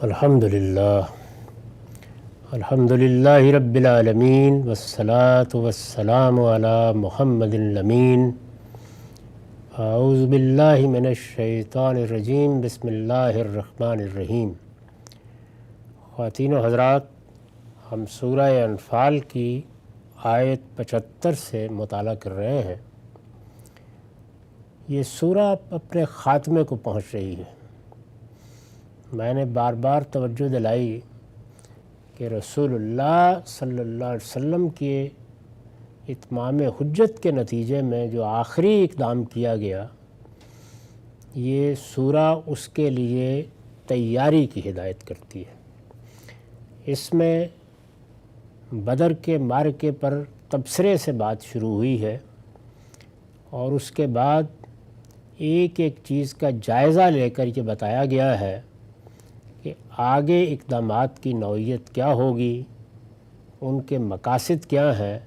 الحمدللہ رب العالمین والصلاة والسلام علی محمد الامین۔ اعوذ باللہ من الشیطان الرجیم، بسم اللہ الرحمن الرحیم۔ خواتین و حضرات، ہم سورہ انفال کی آیت 75 سے مطالعہ کر رہے ہیں۔ یہ سورہ اپنے خاتمے کو پہنچ رہی ہے۔ میں نے بار بار توجہ دلائی کہ رسول اللہ صلی اللہ علیہ وسلم کے اتمام حجت کے نتیجے میں جو آخری اقدام کیا گیا، یہ سورہ اس کے لیے تیاری کی ہدایت کرتی ہے۔ اس میں بدر کے معرکے پر تبصرے سے بات شروع ہوئی ہے اور اس کے بعد ایک ایک چیز کا جائزہ لے کر یہ بتایا گیا ہے کہ آگے اقدامات کی نوعیت کیا ہوگی، ان کے مقاصد کیا ہیں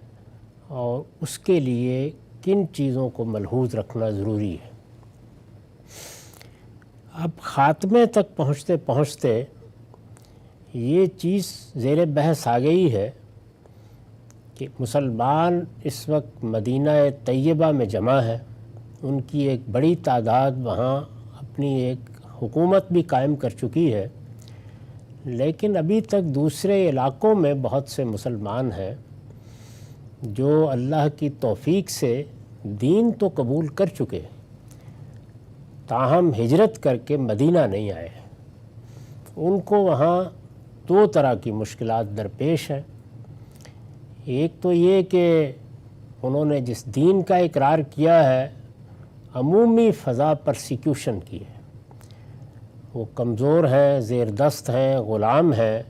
اور اس کے لیے کن چیزوں کو ملحوظ رکھنا ضروری ہے۔ اب خاتمے تک پہنچتے پہنچتے یہ چیز زیر بحث آ گئی ہے کہ مسلمان اس وقت مدینہ طیبہ میں جمع ہے، ان کی ایک بڑی تعداد وہاں اپنی ایک حکومت بھی قائم کر چکی ہے، لیکن ابھی تک دوسرے علاقوں میں بہت سے مسلمان ہیں جو اللہ کی توفیق سے دین تو قبول کر چکے، تاہم ہجرت کر کے مدینہ نہیں آئے۔ ان کو وہاں دو طرح کی مشکلات درپیش ہیں۔ ایک تو یہ کہ انہوں نے جس دین کا اقرار کیا ہے، عمومی فضا پرسیکیوشن کی ہے، وہ کمزور ہیں، زیر دست ہیں، غلام ہیں،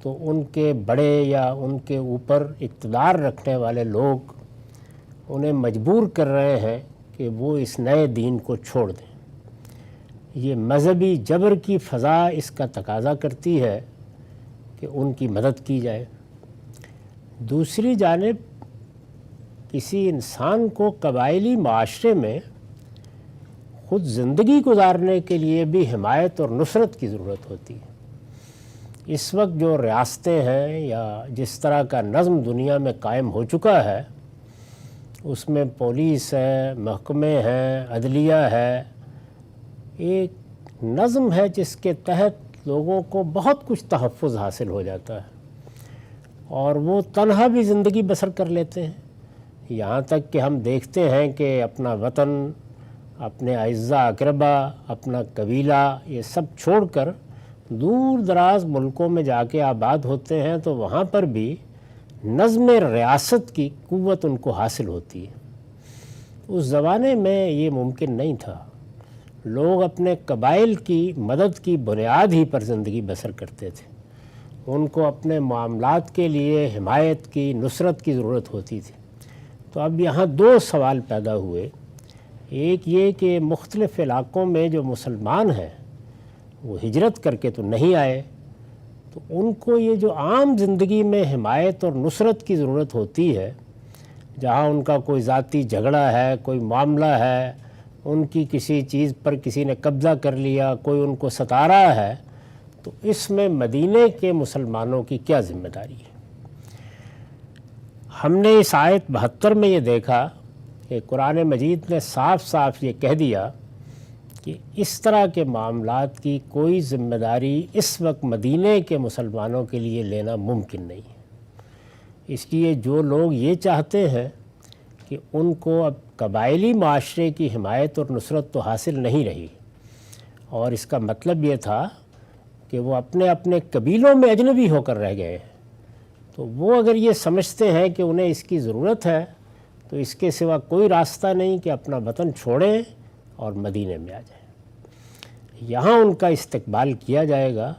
تو ان کے بڑے یا ان کے اوپر اقتدار رکھنے والے لوگ انہیں مجبور کر رہے ہیں کہ وہ اس نئے دین کو چھوڑ دیں۔ یہ مذہبی جبر کی فضا اس کا تقاضا کرتی ہے کہ ان کی مدد کی جائے۔ دوسری جانب کسی انسان کو قبائلی معاشرے میں خود زندگی گزارنے کے لیے بھی حمایت اور نصرت کی ضرورت ہوتی ہے۔ اس وقت جو ریاستیں ہیں یا جس طرح کا نظم دنیا میں قائم ہو چکا ہے، اس میں پولیس ہے، محکمے ہیں، عدلیہ ہے، ایک نظم ہے جس کے تحت لوگوں کو بہت کچھ تحفظ حاصل ہو جاتا ہے اور وہ تنہا بھی زندگی بسر کر لیتے ہیں۔ یہاں تک کہ ہم دیکھتے ہیں کہ اپنا وطن، اپنے اعزاء اقربا، اپنا قبیلہ، یہ سب چھوڑ کر دور دراز ملکوں میں جا کے آباد ہوتے ہیں تو وہاں پر بھی نظم ریاست کی قوت ان کو حاصل ہوتی ہے۔ اس زمانے میں یہ ممکن نہیں تھا۔ لوگ اپنے قبائل کی مدد کی بنیاد ہی پر زندگی بسر کرتے تھے، ان کو اپنے معاملات کے لیے حمایت کی، نصرت کی ضرورت ہوتی تھی۔ تو اب یہاں دو سوال پیدا ہوئے۔ ایک یہ کہ مختلف علاقوں میں جو مسلمان ہیں وہ ہجرت کر کے تو نہیں آئے، تو ان کو یہ جو عام زندگی میں حمایت اور نصرت کی ضرورت ہوتی ہے، جہاں ان کا کوئی ذاتی جھگڑا ہے، کوئی معاملہ ہے، ان کی کسی چیز پر کسی نے قبضہ کر لیا، کوئی ان کو ستا رہا ہے، تو اس میں مدینے کے مسلمانوں کی کیا ذمہ داری ہے؟ ہم نے اس آیت 72 میں یہ دیکھا کہ قرآن مجید نے صاف صاف یہ کہہ دیا کہ اس طرح کے معاملات کی کوئی ذمہ داری اس وقت مدینے کے مسلمانوں کے لیے لینا ممکن نہیں ہے۔ اس لیے جو لوگ یہ چاہتے ہیں کہ ان کو اب قبائلی معاشرے کی حمایت اور نصرت تو حاصل نہیں رہی، اور اس کا مطلب یہ تھا کہ وہ اپنے اپنے قبیلوں میں اجنبی ہو کر رہ گئے ہیں، تو وہ اگر یہ سمجھتے ہیں کہ انہیں اس کی ضرورت ہے تو اس کے سوا کوئی راستہ نہیں کہ اپنا وطن چھوڑیں اور مدینے میں آ جائیں۔ یہاں ان کا استقبال کیا جائے گا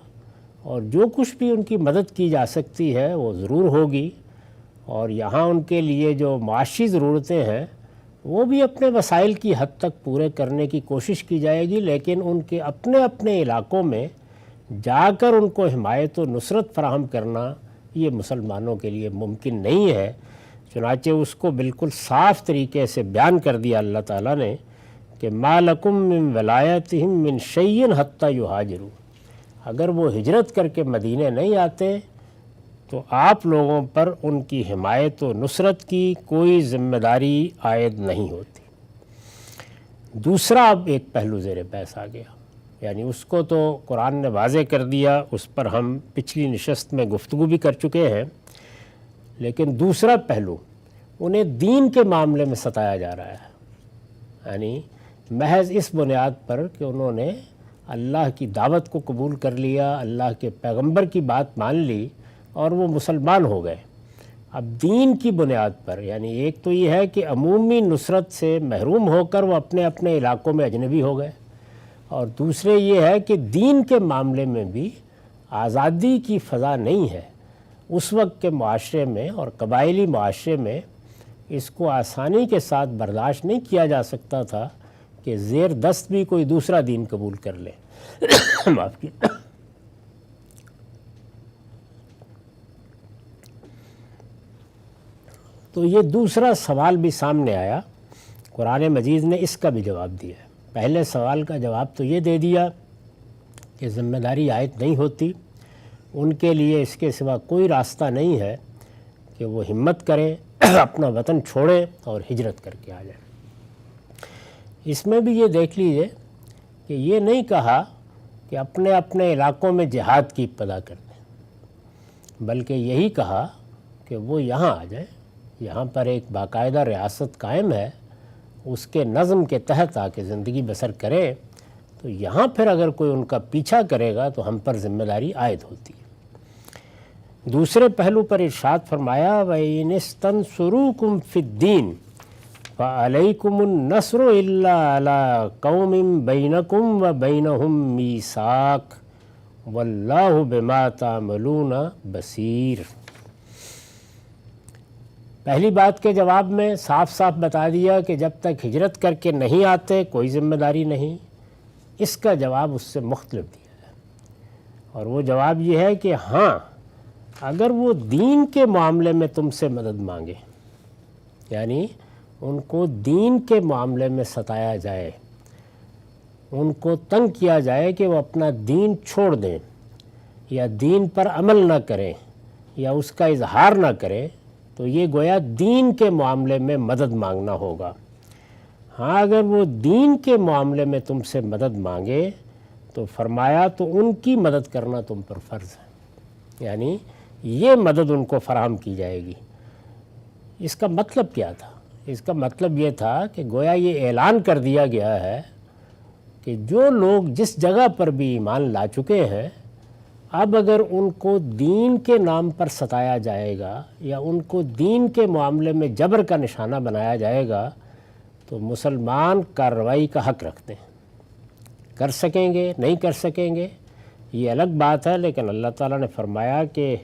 اور جو کچھ بھی ان کی مدد کی جا سکتی ہے وہ ضرور ہوگی، اور یہاں ان کے لیے جو معاشی ضرورتیں ہیں وہ بھی اپنے وسائل کی حد تک پورے کرنے کی کوشش کی جائے گی، لیکن ان کے اپنے اپنے علاقوں میں جا کر ان کو حمایت و نصرت فراہم کرنا یہ مسلمانوں کے لیے ممکن نہیں ہے۔ چنانچہ اس کو بالکل صاف طریقے سے بیان کر دیا اللہ تعالیٰ نے کہ ما لکم من ولایتہم من شیء حتی یہاجروا، اگر وہ ہجرت کر کے مدینے نہیں آتے تو آپ لوگوں پر ان کی حمایت و نصرت کی کوئی ذمہ داری عائد نہیں ہوتی۔ دوسرا اب ایک پہلو زیر بحث آ گیا، یعنی اس کو تو قرآن نے واضح کر دیا، اس پر ہم پچھلی نشست میں گفتگو بھی کر چکے ہیں، لیکن دوسرا پہلو انہیں دین کے معاملے میں ستایا جا رہا ہے، یعنی محض اس بنیاد پر کہ انہوں نے اللہ کی دعوت کو قبول کر لیا، اللہ کے پیغمبر کی بات مان لی اور وہ مسلمان ہو گئے۔ اب دین کی بنیاد پر، یعنی ایک تو یہ ہے کہ عمومی نصرت سے محروم ہو کر وہ اپنے اپنے علاقوں میں اجنبی ہو گئے، اور دوسرے یہ ہے کہ دین کے معاملے میں بھی آزادی کی فضا نہیں ہے۔ اس وقت کے معاشرے میں اور قبائلی معاشرے میں اس کو آسانی کے ساتھ برداشت نہیں کیا جا سکتا تھا کہ زیر دست بھی کوئی دوسرا دین قبول کر لے۔ معاف کیجیے۔ تو یہ دوسرا سوال بھی سامنے آیا، قرآن مجید نے اس کا بھی جواب دیا ہے۔ پہلے سوال کا جواب تو یہ دے دیا کہ ذمہ داری عائد نہیں ہوتی، ان کے لیے اس کے سوا کوئی راستہ نہیں ہے کہ وہ ہمت کریں، اپنا وطن چھوڑیں اور ہجرت کر کے آ جائیں۔ اس میں بھی یہ دیکھ لیجئے کہ یہ نہیں کہا کہ اپنے اپنے علاقوں میں جہاد کی ابتدا کر دیں، بلکہ یہی کہا کہ وہ یہاں آ جائیں، یہاں پر ایک باقاعدہ ریاست قائم ہے، اس کے نظم کے تحت آ کے زندگی بسر کریں، تو یہاں پھر اگر کوئی ان کا پیچھا کرے گا تو ہم پر ذمہ داری عائد ہوتی ہے۔ دوسرے پہلو پر ارشاد فرمایا وَإِنِ اسْتَنْصُرُوكُمْ فِي الدِّينِ فَعَلَيْكُمُ النَّصْرُ إِلَّا عَلَىٰ قَوْمٍ بَيْنَكُمْ وَبَيْنَهُمْ مِيثَاقٌ وَاللَّهُ بِمَا تَعْمَلُونَ بَصِيرٌ۔ پہلی بات کے جواب میں صاف صاف بتا دیا کہ جب تک ہجرت کر کے نہیں آتے کوئی ذمہ داری نہیں۔ اس کا جواب اس سے مختلف دیا ہے، اور وہ جواب یہ ہے کہ ہاں، اگر وہ دین کے معاملے میں تم سے مدد مانگے، یعنی ان کو دین کے معاملے میں ستایا جائے، ان کو تنگ کیا جائے کہ وہ اپنا دین چھوڑ دیں یا دین پر عمل نہ کریں یا اس کا اظہار نہ کریں، تو یہ گویا دین کے معاملے میں مدد مانگنا ہوگا۔ ہاں، اگر وہ دین کے معاملے میں تم سے مدد مانگے تو فرمایا تو ان کی مدد کرنا تم پر فرض ہے، یعنی یہ مدد ان کو فراہم کی جائے گی۔ اس کا مطلب کیا تھا؟ اس کا مطلب یہ تھا کہ گویا یہ اعلان کر دیا گیا ہے کہ جو لوگ جس جگہ پر بھی ایمان لا چکے ہیں، اب اگر ان کو دین کے نام پر ستایا جائے گا یا ان کو دین کے معاملے میں جبر کا نشانہ بنایا جائے گا تو مسلمان کارروائی کا حق رکھتے ہیں۔ کر سکیں گے نہیں کر سکیں گے یہ الگ بات ہے، لیکن اللہ تعالیٰ نے فرمایا کہ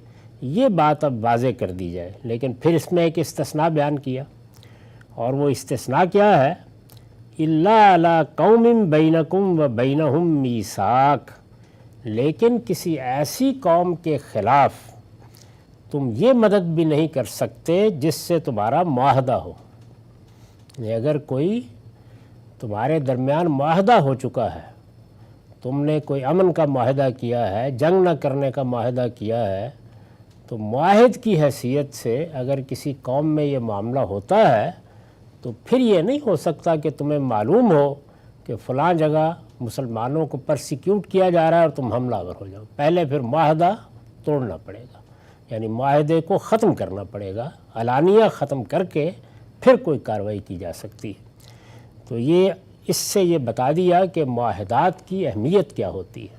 یہ بات اب واضح کر دی جائے، لیکن پھر اس میں ایک استثناء بیان کیا، اور وہ استثناء کیا ہے؟ إِلَّا عَلَىٰ قَوْمٍ بَيْنَكُمْ وَبَيْنَهُمْ مِيثَاقٌ، لیکن کسی ایسی قوم کے خلاف تم یہ مدد بھی نہیں کر سکتے جس سے تمہارا معاہدہ ہو۔ اگر کوئی تمہارے درمیان معاہدہ ہو چکا ہے، تم نے کوئی امن کا معاہدہ کیا ہے، جنگ نہ کرنے کا معاہدہ کیا ہے، تو معاہد کی حیثیت سے اگر کسی قوم میں یہ معاملہ ہوتا ہے تو پھر یہ نہیں ہو سکتا کہ تمہیں معلوم ہو کہ فلاں جگہ مسلمانوں کو پرسیکیوٹ کیا جا رہا ہے اور تم حملہ آور ہو جاؤ۔ پہلے پھر معاہدہ توڑنا پڑے گا، یعنی معاہدے کو ختم کرنا پڑے گا، علانیہ ختم کر کے پھر کوئی کارروائی کی جا سکتی ہے۔ تو یہ اس سے یہ بتا دیا کہ معاہدات کی اہمیت کیا ہوتی ہے،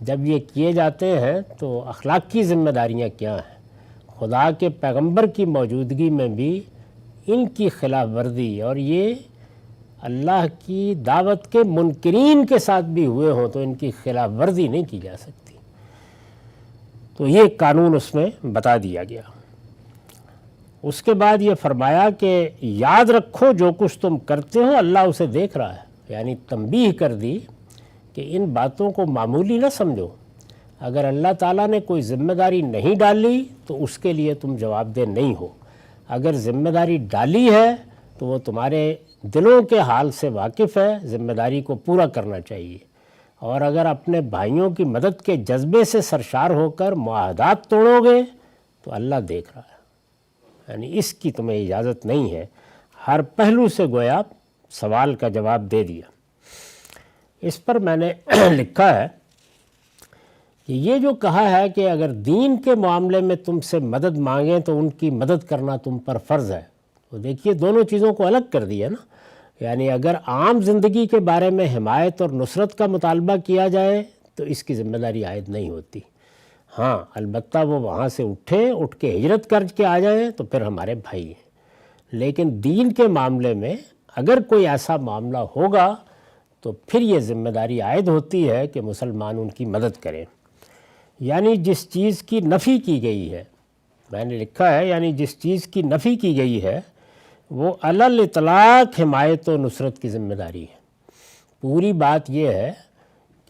جب یہ کیے جاتے ہیں تو اخلاقی ذمہ داریاں کیا ہیں۔ خدا کے پیغمبر کی موجودگی میں بھی ان کی خلاف ورزی، اور یہ اللہ کی دعوت کے منکرین کے ساتھ بھی ہوئے ہوں تو ان کی خلاف ورزی نہیں کی جا سکتی۔ تو یہ قانون اس میں بتا دیا گیا۔ اس کے بعد یہ فرمایا کہ یاد رکھو جو کچھ تم کرتے ہو اللہ اسے دیکھ رہا ہے، یعنی تنبیہ کر دی کہ ان باتوں کو معمولی نہ سمجھو۔ اگر اللہ تعالیٰ نے کوئی ذمہ داری نہیں ڈالی تو اس کے لیے تم جواب دہ نہیں ہو، اگر ذمہ داری ڈالی ہے تو وہ تمہارے دلوں کے حال سے واقف ہے، ذمہ داری کو پورا کرنا چاہیے۔ اور اگر اپنے بھائیوں کی مدد کے جذبے سے سرشار ہو کر معاہدات توڑو گے تو اللہ دیکھ رہا ہے، یعنی اس کی تمہیں اجازت نہیں ہے۔ ہر پہلو سے گویا سوال کا جواب دے دیا۔ اس پر میں نے لکھا ہے کہ یہ جو کہا ہے کہ اگر دین کے معاملے میں تم سے مدد مانگیں تو ان کی مدد کرنا تم پر فرض ہے، تو دیکھیے دونوں چیزوں کو الگ کر دیا نا۔ یعنی اگر عام زندگی کے بارے میں حمایت اور نصرت کا مطالبہ کیا جائے تو اس کی ذمہ داری عائد نہیں ہوتی۔ ہاں البتہ وہ وہاں سے اٹھ کے ہجرت کر کے آ جائیں تو پھر ہمارے بھائی ہیں، لیکن دین کے معاملے میں اگر کوئی ایسا معاملہ ہوگا تو پھر یہ ذمہ داری عائد ہوتی ہے کہ مسلمان ان کی مدد کریں۔ یعنی جس چیز کی نفی کی گئی ہے، میں نے لکھا ہے، یعنی جس چیز کی نفی کی گئی ہے وہ علی الاطلاق حمایت و نصرت کی ذمہ داری ہے۔ پوری بات یہ ہے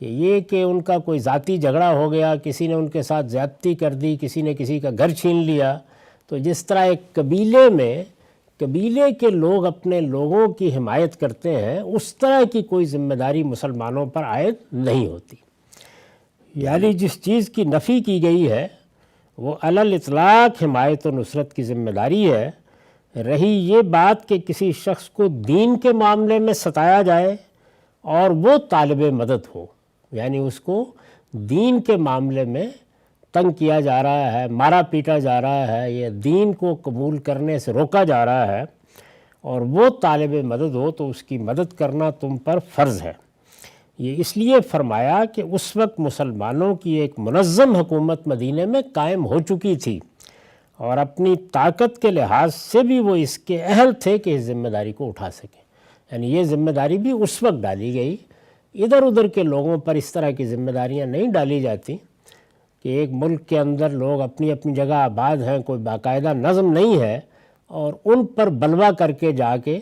کہ ان کا کوئی ذاتی جھگڑا ہو گیا، کسی نے ان کے ساتھ زیادتی کر دی، کسی نے کسی کا گھر چھین لیا، تو جس طرح ایک قبیلے کے لوگ اپنے لوگوں کی حمایت کرتے ہیں، اس طرح کی کوئی ذمہ داری مسلمانوں پر عائد نہیں ہوتی۔ یعنی جس چیز کی نفی کی گئی ہے وہ علی الاطلاق حمایت و نصرت کی ذمہ داری ہے۔ رہی یہ بات کہ کسی شخص کو دین کے معاملے میں ستایا جائے اور وہ طالب مدد ہو، یعنی اس کو دین کے معاملے میں تنگ کیا جا رہا ہے، مارا پیٹا جا رہا ہے، یا دین کو قبول کرنے سے روکا جا رہا ہے، اور وہ طالب مدد ہو تو اس کی مدد کرنا تم پر فرض ہے۔ یہ اس لیے فرمایا کہ اس وقت مسلمانوں کی ایک منظم حکومت مدینے میں قائم ہو چکی تھی اور اپنی طاقت کے لحاظ سے بھی وہ اس کے اہل تھے کہ اس ذمہ داری کو اٹھا سکیں۔ یعنی یہ ذمہ داری بھی اس وقت ڈالی گئی، ادھر ادھر کے لوگوں پر اس طرح کی ذمہ داریاں نہیں ڈالی جاتی کہ ایک ملک کے اندر لوگ اپنی اپنی جگہ آباد ہیں، کوئی باقاعدہ نظم نہیں ہے، اور ان پر بلوا کر کے جا کے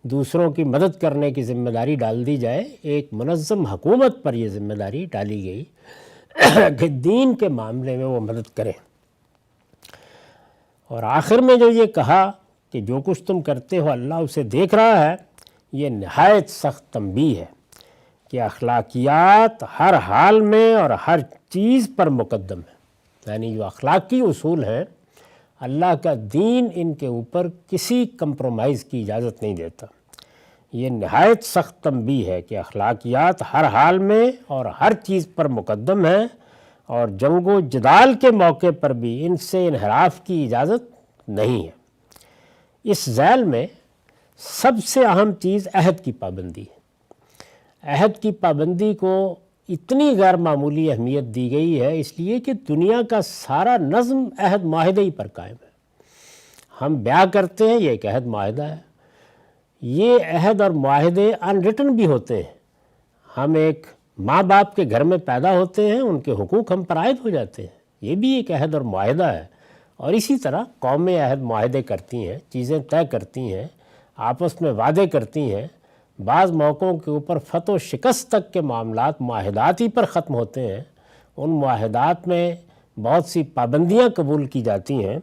دوسروں کی مدد کرنے کی ذمہ داری ڈال دی جائے۔ ایک منظم حکومت پر یہ ذمہ داری ڈالی گئی کہ دین کے معاملے میں وہ مدد کریں۔ اور آخر میں جو یہ کہا کہ جو کچھ تم کرتے ہو اللہ اسے دیکھ رہا ہے، یہ نہایت سخت تنبیہ ہے کہ اخلاقیات ہر حال میں اور ہر چیز پر مقدم ہے۔ یعنی جو اخلاقی اصول ہیں، اللہ کا دین ان کے اوپر کسی کمپرومائز کی اجازت نہیں دیتا۔ یہ نہایت سخت تنبیہ ہے کہ اخلاقیات ہر حال میں اور ہر چیز پر مقدم ہیں، اور جنگ و جدال کے موقع پر بھی ان سے انحراف کی اجازت نہیں ہے۔ اس ذیل میں سب سے اہم چیز عہد کی پابندی ہے۔ عہد کی پابندی کو اتنی غیر معمولی اہمیت دی گئی ہے اس لیے کہ دنیا کا سارا نظم عہد معاہدے ہی پر قائم ہے۔ ہم بیاہ کرتے ہیں، یہ ایک عہد معاہدہ ہے۔ یہ عہد اور معاہدے ان ریٹن بھی ہوتے ہیں۔ ہم ایک ماں باپ کے گھر میں پیدا ہوتے ہیں، ان کے حقوق ہم پر عائد ہو جاتے ہیں، یہ بھی ایک عہد اور معاہدہ ہے۔ اور اسی طرح قومیں عہد معاہدے کرتی ہیں، چیزیں طے کرتی ہیں، آپس میں وعدے کرتی ہیں۔ بعض موقعوں کے اوپر فتح و شکست تک کے معاملات معاہدات ہی پر ختم ہوتے ہیں۔ ان معاہدات میں بہت سی پابندیاں قبول کی جاتی ہیں۔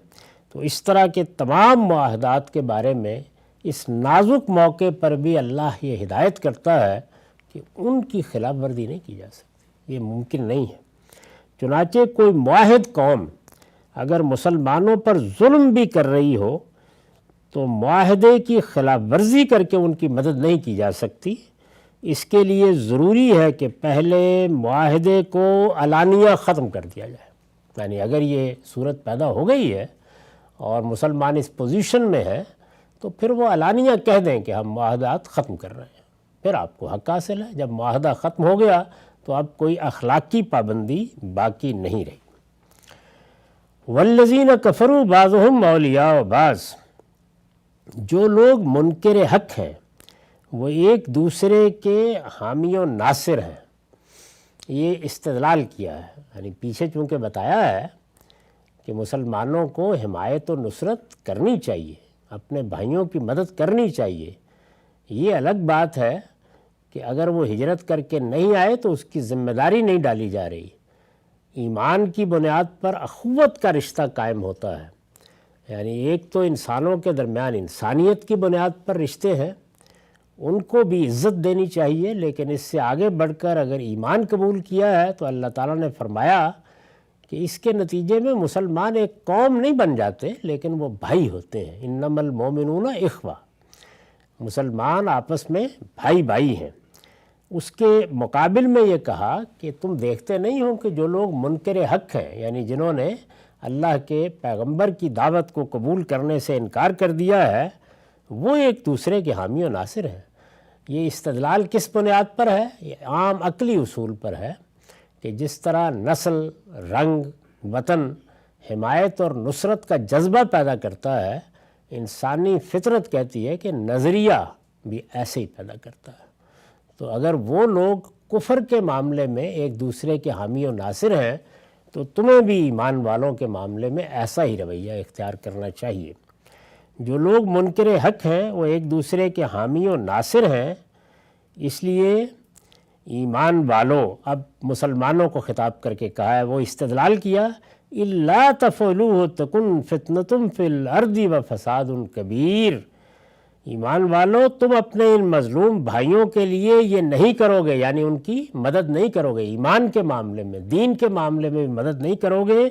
تو اس طرح کے تمام معاہدات کے بارے میں اس نازک موقع پر بھی اللہ یہ ہدایت کرتا ہے کہ ان کی خلاف ورزی نہیں کی جا سکتی، یہ ممکن نہیں ہے۔ چنانچہ کوئی معاہد قوم اگر مسلمانوں پر ظلم بھی کر رہی ہو تو معاہدے کی خلاف ورزی کر کے ان کی مدد نہیں کی جا سکتی۔ اس کے لیے ضروری ہے کہ پہلے معاہدے کو علانیہ ختم کر دیا جائے۔ یعنی اگر یہ صورت پیدا ہو گئی ہے اور مسلمان اس پوزیشن میں ہے تو پھر وہ علانیہ کہہ دیں کہ ہم معاہدات ختم کر رہے ہیں، پھر آپ کو حق حاصل ہے۔ جب معاہدہ ختم ہو گیا تو اب کوئی اخلاقی پابندی باقی نہیں رہی۔ والذین کفروا بعضهم اولیاء بعض، جو لوگ منکر حق ہیں وہ ایک دوسرے کے حامی و ناصر ہیں۔ یہ استدلال کیا ہے، یعنی پیچھے چونکہ بتایا ہے کہ مسلمانوں کو حمایت و نصرت کرنی چاہیے، اپنے بھائیوں کی مدد کرنی چاہیے۔ یہ الگ بات ہے کہ اگر وہ ہجرت کر کے نہیں آئے تو اس کی ذمہ داری نہیں ڈالی جا رہی۔ ایمان کی بنیاد پر اخوت کا رشتہ قائم ہوتا ہے، یعنی ایک تو انسانوں کے درمیان انسانیت کی بنیاد پر رشتے ہیں، ان کو بھی عزت دینی چاہیے، لیکن اس سے آگے بڑھ کر اگر ایمان قبول کیا ہے تو اللہ تعالیٰ نے فرمایا کہ اس کے نتیجے میں مسلمان ایک قوم نہیں بن جاتے، لیکن وہ بھائی ہوتے ہیں۔ انما المؤمنون اخوہ، مسلمان آپس میں بھائی بھائی ہیں۔ اس کے مقابل میں یہ کہا کہ تم دیکھتے نہیں ہو کہ جو لوگ منکر حق ہیں، یعنی جنہوں نے اللہ کے پیغمبر کی دعوت کو قبول کرنے سے انکار کر دیا ہے، وہ ایک دوسرے کے حامی و ناصر ہیں۔ یہ استدلال کس بنیاد پر ہے؟ یہ عام عقلی اصول پر ہے کہ جس طرح نسل، رنگ، وطن حمایت اور نصرت کا جذبہ پیدا کرتا ہے، انسانی فطرت کہتی ہے کہ نظریہ بھی ایسے ہی پیدا کرتا ہے۔ تو اگر وہ لوگ کفر کے معاملے میں ایک دوسرے کے حامی و ناصر ہیں تو تمہیں بھی ایمان والوں کے معاملے میں ایسا ہی رویہ اختیار کرنا چاہیے۔ جو لوگ منکر حق ہیں وہ ایک دوسرے کے حامی و ناصر ہیں، اس لیے ایمان والوں، اب مسلمانوں کو خطاب کر کے کہا ہے، وہ استدلال کیا اِلَّا تَفْعَلُوهُ تَكُنْ فِتْنَةٌ فِي الْأَرْضِ وَفَسَادٌ كَبِيرٌ۔ ایمان والو، تم اپنے ان مظلوم بھائیوں کے لیے یہ نہیں کرو گے، یعنی ان کی مدد نہیں کرو گے، ایمان کے معاملے میں، دین کے معاملے میں بھی مدد نہیں کرو گے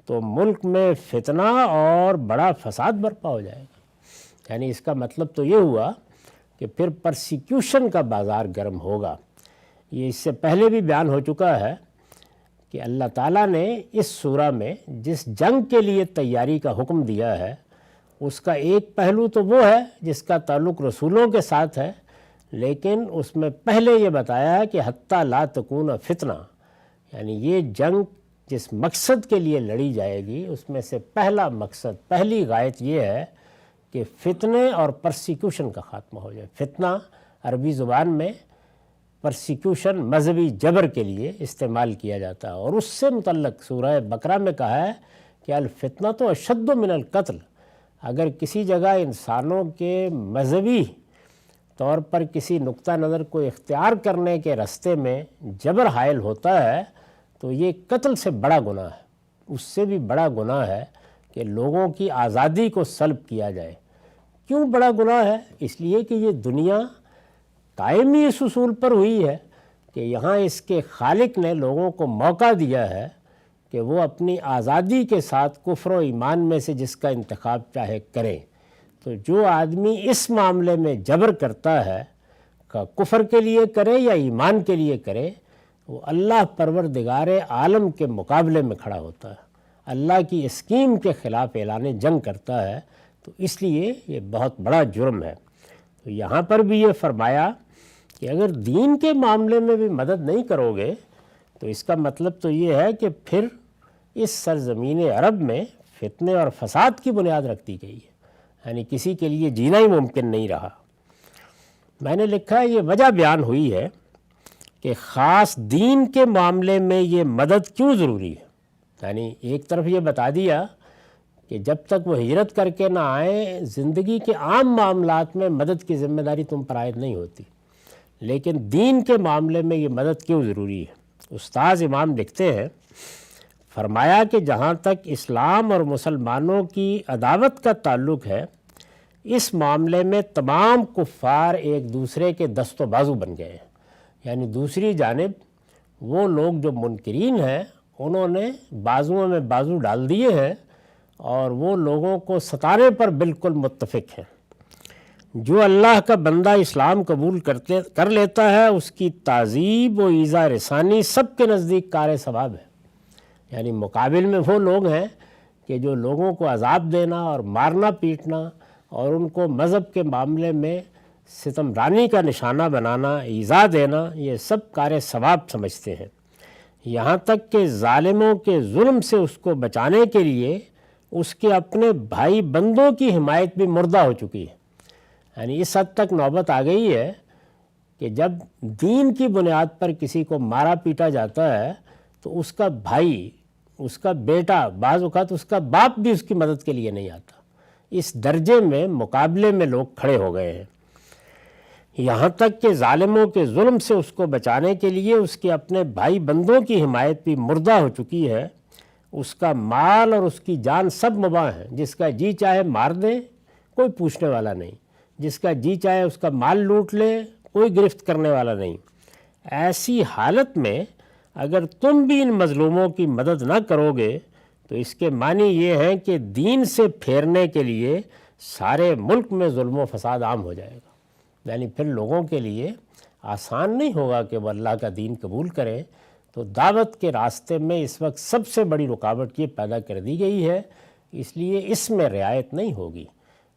تو ملک میں فتنہ اور بڑا فساد برپا ہو جائے گا۔ یعنی اس کا مطلب تو یہ ہوا کہ پھر پرسیکیوشن کا بازار گرم ہوگا۔ یہ اس سے پہلے بھی بیان ہو چکا ہے کہ اللہ تعالیٰ نے اس سورہ میں جس جنگ کے لیے تیاری کا حکم دیا ہے، اس کا ایک پہلو تو وہ ہے جس کا تعلق رسولوں کے ساتھ ہے، لیکن اس میں پہلے یہ بتایا ہے کہ حتیٰ لا تکون فتنہ، یعنی یہ جنگ جس مقصد کے لیے لڑی جائے گی اس میں سے پہلا مقصد، پہلی غایت یہ ہے کہ فتنے اور پرسیکیوشن کا خاتمہ ہو جائے۔ فتنہ عربی زبان میں پرسیکیوشن مذہبی جبر کے لیے استعمال کیا جاتا ہے، اور اس سے متعلق سورہ بقرہ میں کہا ہے کہ الفتنہ تو اشد من القتل۔ اگر کسی جگہ انسانوں کے مذہبی طور پر کسی نقطہ نظر کو اختیار کرنے کے راستے میں جبر حائل ہوتا ہے تو یہ قتل سے بڑا گناہ ہے۔ اس سے بھی بڑا گناہ ہے کہ لوگوں کی آزادی کو سلب کیا جائے۔ کیوں بڑا گناہ ہے؟ اس لیے کہ یہ دنیا قائم ہی اس اصول پر ہوئی ہے کہ یہاں اس کے خالق نے لوگوں کو موقع دیا ہے کہ وہ اپنی آزادی کے ساتھ کفر و ایمان میں سے جس کا انتخاب چاہے کریں۔ تو جو آدمی اس معاملے میں جبر کرتا ہے، کفر کے لیے کرے یا ایمان کے لیے کرے، وہ اللہ پروردگار عالم کے مقابلے میں کھڑا ہوتا ہے، اللہ کی اسکیم کے خلاف اعلان جنگ کرتا ہے۔ تو اس لیے یہ بہت بڑا جرم ہے۔ تو یہاں پر بھی یہ فرمایا کہ اگر دین کے معاملے میں بھی مدد نہیں کرو گے تو اس کا مطلب تو یہ ہے کہ پھر اس سرزمین عرب میں فتنے اور فساد کی بنیاد رکھ دی گئی ہے، یعنی کسی کے لیے جینا ہی ممکن نہیں رہا۔ میں نے لکھا ہے یہ وجہ بیان ہوئی ہے کہ خاص دین کے معاملے میں یہ مدد کیوں ضروری ہے۔ یعنی ایک طرف یہ بتا دیا کہ جب تک وہ ہجرت کر کے نہ آئیں زندگی کے عام معاملات میں مدد کی ذمہ داری تم پر عائد نہیں ہوتی، لیکن دین کے معاملے میں یہ مدد کیوں ضروری ہے۔ استاذ امام لکھتے ہیں، فرمایا کہ جہاں تک اسلام اور مسلمانوں کی عداوت کا تعلق ہے، اس معاملے میں تمام کفار ایک دوسرے کے دست و بازو بن گئے ہیں۔ یعنی دوسری جانب وہ لوگ جو منکرین ہیں انہوں نے بازوؤں میں بازو ڈال دیے ہیں اور وہ لوگوں کو ستانے پر بالکل متفق ہیں۔ جو اللہ کا بندہ اسلام قبول کر لیتا ہے اس کی تعذیب و ایذا رسانی سب کے نزدیک کار ثواب ہے۔ یعنی مقابل میں وہ لوگ ہیں کہ جو لوگوں کو عذاب دینا اور مارنا پیٹنا اور ان کو مذہب کے معاملے میں ستمرانی کا نشانہ بنانا، ایذا دینا، یہ سب کار ثواب سمجھتے ہیں۔ یہاں تک کہ ظالموں کے ظلم سے اس کو بچانے کے لیے اس کے اپنے بھائی بندوں کی حمایت بھی مردہ ہو چکی ہے۔ یعنی اس حد تک نوبت آ گئی ہے کہ جب دین کی بنیاد پر کسی کو مارا پیٹا جاتا ہے تو اس کا بھائی، اس کا بیٹا، بعض اوقات اس کا باپ بھی اس کی مدد کے لیے نہیں آتا۔ اس درجے میں مقابلے میں لوگ کھڑے ہو گئے ہیں، یہاں تک کہ ظالموں کے ظلم سے اس کو بچانے کے لیے اس کے اپنے بھائی بندوں کی حمایت بھی مردہ ہو چکی ہے۔ اس کا مال اور اس کی جان سب مباح ہیں، جس کا جی چاہے مار دیں، کوئی پوچھنے والا نہیں۔ جس کا جی چاہے اس کا مال لوٹ لے، کوئی گرفت کرنے والا نہیں۔ ایسی حالت میں اگر تم بھی ان مظلوموں کی مدد نہ کرو گے تو اس کے معنی یہ ہیں کہ دین سے پھیرنے کے لیے سارے ملک میں ظلم و فساد عام ہو جائے گا، یعنی پھر لوگوں کے لیے آسان نہیں ہوگا کہ وہ اللہ کا دین قبول کریں۔ تو دعوت کے راستے میں اس وقت سب سے بڑی رکاوٹ یہ پیدا کر دی گئی ہے، اس لیے اس میں رعایت نہیں ہوگی۔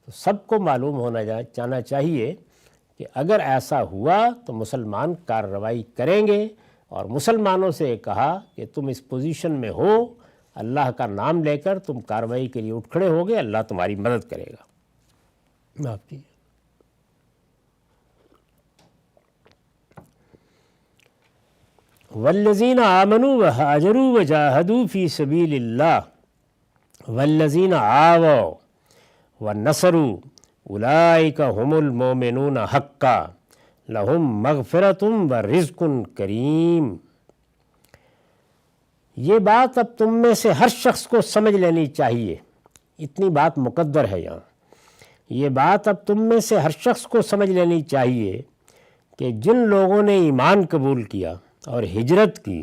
تو سب کو معلوم جانا چاہیے کہ اگر ایسا ہوا تو مسلمان کارروائی کریں گے، اور مسلمانوں سے کہا کہ تم اس پوزیشن میں ہو، اللہ کا نام لے کر تم کارروائی کے لیے اٹھ کھڑے ہوگے، اللہ تمہاری مدد کرے گا۔ معاف کیجیے۔ والذین آمنوا وہاجروا وجاہدوا فی سبیل اللہ والذین آووا ونصروا اولئک ھم المؤمنون حقا لہم مغفرۃ ورزق کریم۔ یہ بات اب تم میں سے ہر شخص کو سمجھ لینی چاہیے، اتنی بات مقدر ہے یہاں۔ یہ بات اب تم میں سے ہر شخص کو سمجھ لینی چاہیے کہ جن لوگوں نے ایمان قبول کیا اور ہجرت کی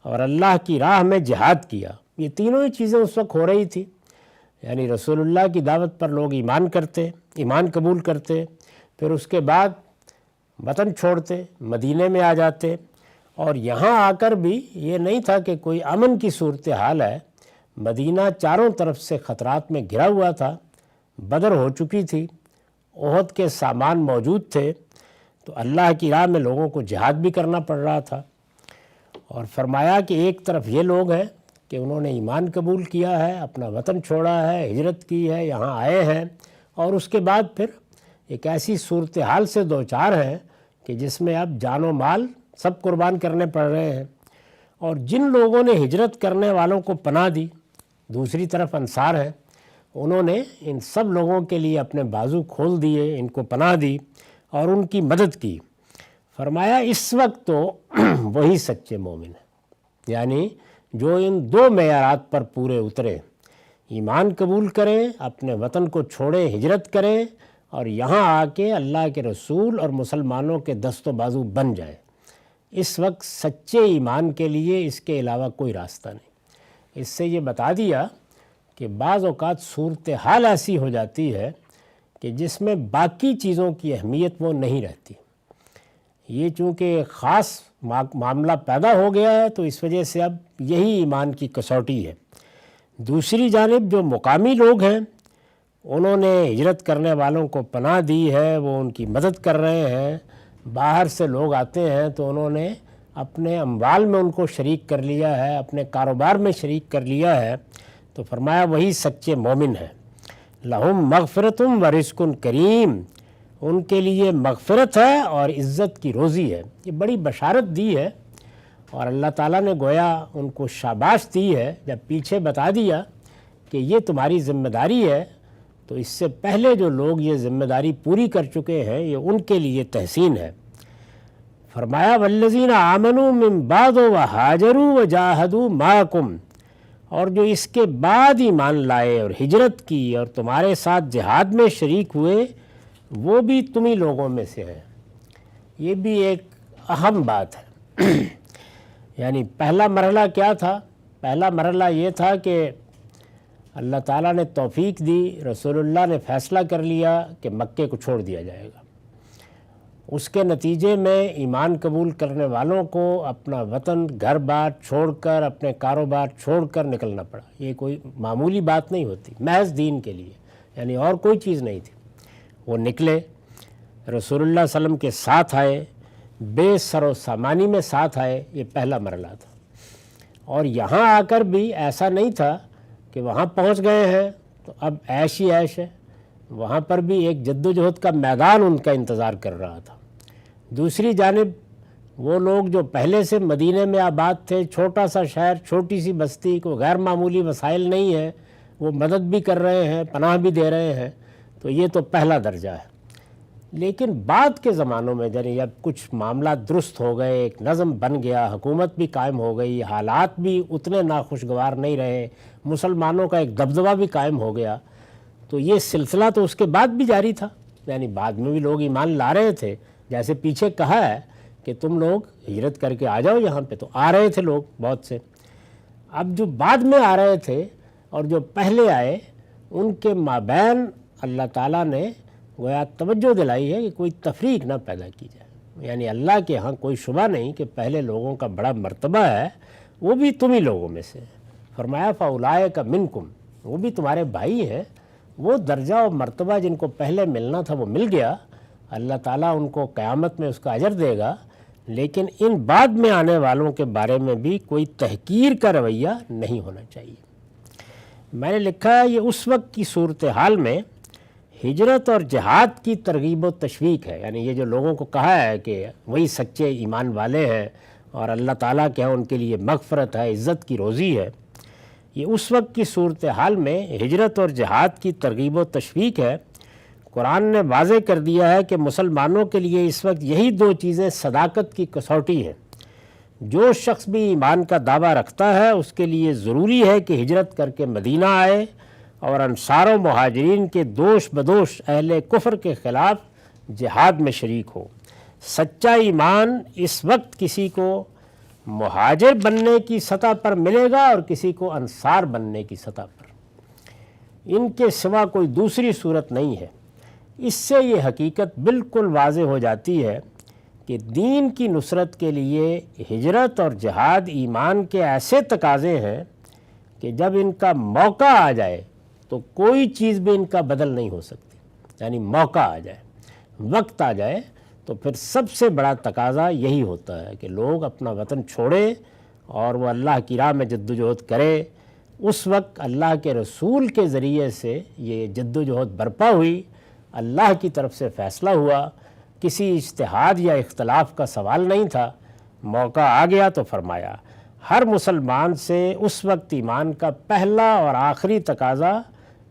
اور اللہ کی راہ میں جہاد کیا، یہ تینوں ہی چیزیں اس وقت ہو رہی تھی، یعنی رسول اللہ کی دعوت پر لوگ ایمان قبول کرتے، پھر اس کے بعد وطن چھوڑتے، مدینے میں آ جاتے، اور یہاں آ کر بھی یہ نہیں تھا کہ کوئی امن کی صورتحال ہے۔ مدینہ چاروں طرف سے خطرات میں گھرا ہوا تھا، بدر ہو چکی تھی، احد کے سامان موجود تھے، تو اللہ کی راہ میں لوگوں کو جہاد بھی کرنا پڑ رہا تھا۔ اور فرمایا کہ ایک طرف یہ لوگ ہیں کہ انہوں نے ایمان قبول کیا ہے، اپنا وطن چھوڑا ہے، ہجرت کی ہے، یہاں آئے ہیں، اور اس کے بعد پھر ایک ایسی صورتحال سے دوچار ہیں کہ جس میں اب جان و مال سب قربان کرنے پڑ رہے ہیں۔ اور جن لوگوں نے ہجرت کرنے والوں کو پناہ دی، دوسری طرف انصار ہیں، انہوں نے ان سب لوگوں کے لیے اپنے بازو کھول دیے، ان کو پناہ دی اور ان کی مدد کی۔ فرمایا اس وقت تو وہی سچے مومن ہیں، یعنی جو ان دو معیارات پر پورے اترے، ایمان قبول کریں، اپنے وطن کو چھوڑیں، ہجرت کریں، اور یہاں آ کے اللہ کے رسول اور مسلمانوں کے دست و بازو بن جائیں۔ اس وقت سچے ایمان کے لیے اس کے علاوہ کوئی راستہ نہیں۔ اس سے یہ بتا دیا کہ بعض اوقات صورتحال ایسی ہو جاتی ہے کہ جس میں باقی چیزوں کی اہمیت وہ نہیں رہتی۔ یہ چونکہ خاص معاملہ پیدا ہو گیا ہے تو اس وجہ سے اب یہی ایمان کی کسوٹی ہے۔ دوسری جانب جو مقامی لوگ ہیں، انہوں نے ہجرت کرنے والوں کو پناہ دی ہے، وہ ان کی مدد کر رہے ہیں، باہر سے لوگ آتے ہیں تو انہوں نے اپنے اموال میں ان کو شریک کر لیا ہے، اپنے کاروبار میں شریک کر لیا ہے، تو فرمایا وہی سچے مومن ہیں۔ لہم مغفرۃ ورزق کریم، ان کے لیے مغفرت ہے اور عزت کی روزی ہے۔ یہ بڑی بشارت دی ہے، اور اللہ تعالیٰ نے گویا ان کو شاباش دی ہے جب پیچھے بتا دیا کہ یہ تمہاری ذمہ داری ہے، تو اس سے پہلے جو لوگ یہ ذمہ داری پوری کر چکے ہیں یہ ان کے لیے تحسین ہے۔ فرمایا والذین آمنوا من بعد وہاجروا وجاہدوا معکم، اور جو اس کے بعد ایمان لائے اور ہجرت کی اور تمہارے ساتھ جہاد میں شریک ہوئے، وہ بھی تمہیں لوگوں میں سے ہیں۔ یہ بھی ایک اہم بات ہے۔ یعنی پہلا مرحلہ کیا تھا؟ پہلا مرحلہ یہ تھا کہ اللہ تعالیٰ نے توفیق دی، رسول اللہ نے فیصلہ کر لیا کہ مکے کو چھوڑ دیا جائے گا۔ اس کے نتیجے میں ایمان قبول کرنے والوں کو اپنا وطن، گھر بار چھوڑ کر، اپنے کاروبار چھوڑ کر نکلنا پڑا۔ یہ کوئی معمولی بات نہیں ہوتی، محض دین کے لیے، یعنی اور کوئی چیز نہیں تھی۔ وہ نکلے، رسول اللہ صلی اللہ علیہ وسلم کے ساتھ آئے، بے سر و سامانی میں ساتھ آئے، یہ پہلا مرحلہ تھا۔ اور یہاں آ کر بھی ایسا نہیں تھا کہ وہاں پہنچ گئے ہیں تو اب عیش ہی عیش ہے، وہاں پر بھی ایک جد و جہد کا میدان ان کا انتظار کر رہا تھا۔ دوسری جانب وہ لوگ جو پہلے سے مدینے میں آباد تھے، چھوٹا سا شہر، چھوٹی سی بستی، کو غیر معمولی وسائل نہیں ہے، وہ مدد بھی کر رہے ہیں، پناہ بھی دے رہے ہیں، تو یہ تو پہلا درجہ ہے۔ لیکن بعد کے زمانوں میں جب کچھ معاملات درست ہو گئے، ایک نظم بن گیا، حکومت بھی قائم ہو گئی، حالات بھی اتنے ناخوشگوار نہیں رہے، مسلمانوں کا ایک دبدبہ بھی قائم ہو گیا، تو یہ سلسلہ تو اس کے بعد بھی جاری تھا، یعنی بعد میں بھی لوگ ایمان لا رہے تھے، جیسے پیچھے کہا ہے کہ تم لوگ ہجرت کر کے آ جاؤ یہاں پہ، تو آ رہے تھے لوگ بہت سے۔ اب جو بعد میں آ رہے تھے اور جو پہلے آئے، ان کے مابین اللہ تعالیٰ نے گویا توجہ دلائی ہے کہ کوئی تفریق نہ پیدا کی جائے، یعنی اللہ کے ہاں کوئی شبہ نہیں کہ پہلے لوگوں کا بڑا مرتبہ ہے، وہ بھی تم ہی لوگوں میں سے۔ فرمایا فَأُولَٰئِکَ مِنکُم، وہ بھی تمہارے بھائی ہیں، وہ درجہ اور مرتبہ جن کو پہلے ملنا تھا وہ مل گیا، اللہ تعالیٰ ان کو قیامت میں اس کا اجر دے گا، لیکن ان بعد میں آنے والوں کے بارے میں بھی کوئی تحقیر کا رویہ نہیں ہونا چاہیے۔ میں نے لکھا ہے یہ اس وقت کی صورتحال میں ہجرت اور جہاد کی ترغیب و تشویق ہے، یعنی یہ جو لوگوں کو کہا ہے کہ وہی سچے ایمان والے ہیں اور اللہ تعالیٰ کے ہاں ان کے لیے مغفرت ہے، عزت کی روزی ہے، یہ اس وقت کی صورتحال میں ہجرت اور جہاد کی ترغیب و تشویق ہے۔ قرآن نے واضح کر دیا ہے کہ مسلمانوں کے لیے اس وقت یہی دو چیزیں صداقت کی کسوٹی ہیں۔ جو شخص بھی ایمان کا دعویٰ رکھتا ہے اس کے لیے ضروری ہے کہ ہجرت کر کے مدینہ آئے اور انصار و مہاجرین کے دوش بدوش اہل کفر کے خلاف جہاد میں شریک ہو۔ سچا ایمان اس وقت کسی کو مہاجر بننے کی سطح پر ملے گا اور کسی کو انصار بننے کی سطح پر، ان کے سوا کوئی دوسری صورت نہیں ہے۔ اس سے یہ حقیقت بالکل واضح ہو جاتی ہے کہ دین کی نصرت کے لیے ہجرت اور جہاد ایمان کے ایسے تقاضے ہیں کہ جب ان کا موقع آ جائے تو کوئی چیز بھی ان کا بدل نہیں ہو سکتی، یعنی موقع آ جائے، وقت آ جائے تو پھر سب سے بڑا تقاضا یہی ہوتا ہے کہ لوگ اپنا وطن چھوڑیں اور وہ اللہ کی راہ میں جد و جہد کرے۔ اس وقت اللہ کے رسول کے ذریعے سے یہ جد و جہد برپا ہوئی، اللہ کی طرف سے فیصلہ ہوا، کسی اجتہاد یا اختلاف کا سوال نہیں تھا۔ موقع آ گیا تو فرمایا ہر مسلمان سے اس وقت ایمان کا پہلا اور آخری تقاضا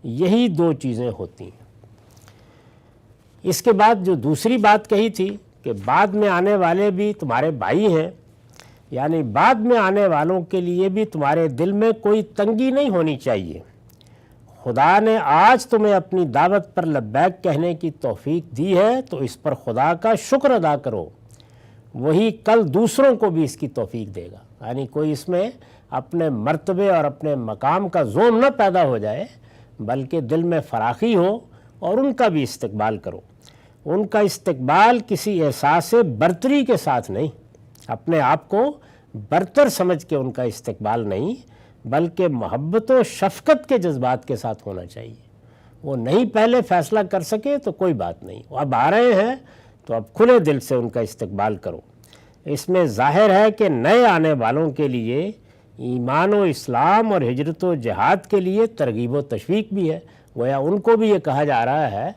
یہی دو چیزیں ہوتی ہیں۔ اس کے بعد جو دوسری بات کہی تھی کہ بعد میں آنے والے بھی تمہارے بھائی ہیں، یعنی بعد میں آنے والوں کے لیے بھی تمہارے دل میں کوئی تنگی نہیں ہونی چاہیے۔ خدا نے آج تمہیں اپنی دعوت پر لبیک کہنے کی توفیق دی ہے تو اس پر خدا کا شکر ادا کرو، وہی کل دوسروں کو بھی اس کی توفیق دے گا۔ یعنی کوئی اس میں اپنے مرتبے اور اپنے مقام کا زوم نہ پیدا ہو جائے، بلکہ دل میں فراخی ہو اور ان کا بھی استقبال کرو۔ ان کا استقبال کسی احساس برتری کے ساتھ نہیں، اپنے آپ کو برتر سمجھ کے ان کا استقبال نہیں، بلکہ محبت و شفقت کے جذبات کے ساتھ ہونا چاہیے۔ وہ نہیں پہلے فیصلہ کر سکے تو کوئی بات نہیں، وہ اب آ رہے ہیں تو اب کھلے دل سے ان کا استقبال کرو۔ اس میں ظاہر ہے کہ نئے آنے والوں کے لیے ایمان و اسلام اور ہجرت و جہاد کے لیے ترغیب و تشویق بھی ہے، گویا ان کو بھی یہ کہا جا رہا ہے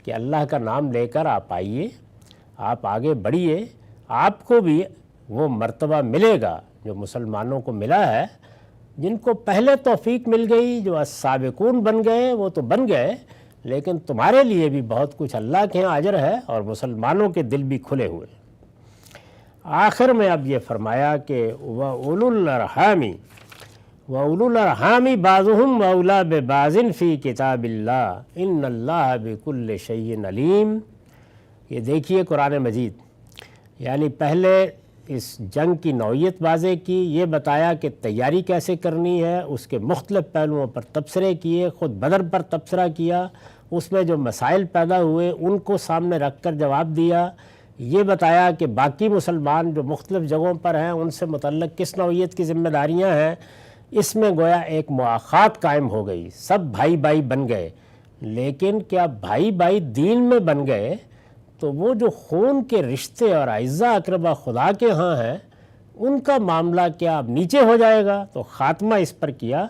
کہ اللہ کا نام لے کر آپ آئیے، آپ آگے بڑھیے، آپ کو بھی وہ مرتبہ ملے گا جو مسلمانوں کو ملا ہے، جن کو پہلے توفیق مل گئی، جو السابقون بن گئے وہ تو بن گئے، لیکن تمہارے لیے بھی بہت کچھ اللہ کے ہاں اجر ہے اور مسلمانوں کے دل بھی کھلے ہوئے۔ آخر میں اب یہ فرمایا کہ وَأُولُو الْأَرْحَامِ بَعْضُهُمْ أَوْلَىٰ بِبَعْضٍ فِي كِتَابِ اللَّهِ إِنَّ اللَّهَ بِكُلِّ شَيْءٍ عَلِيمٌ۔ یہ دیکھیے قرآن مجید، یعنی پہلے اس جنگ کی نوعیت واضح کی، یہ بتایا کہ تیاری کیسے کرنی ہے، اس کے مختلف پہلوؤں پر تبصرے کیے، خود بدر پر تبصرہ کیا، اس میں جو مسائل پیدا ہوئے ان کو سامنے رکھ کر جواب دیا، یہ بتایا کہ باقی مسلمان جو مختلف جگہوں پر ہیں ان سے متعلق کس نوعیت کی ذمہ داریاں ہیں۔ اس میں گویا ایک مواخات قائم ہو گئی، سب بھائی بھائی بن گئے، لیکن کیا بھائی بھائی دین میں بن گئے تو وہ جو خون کے رشتے اور اعزا اقربا خدا کے ہاں ہیں ان کا معاملہ کیا اب نیچے ہو جائے گا؟ تو خاتمہ اس پر کیا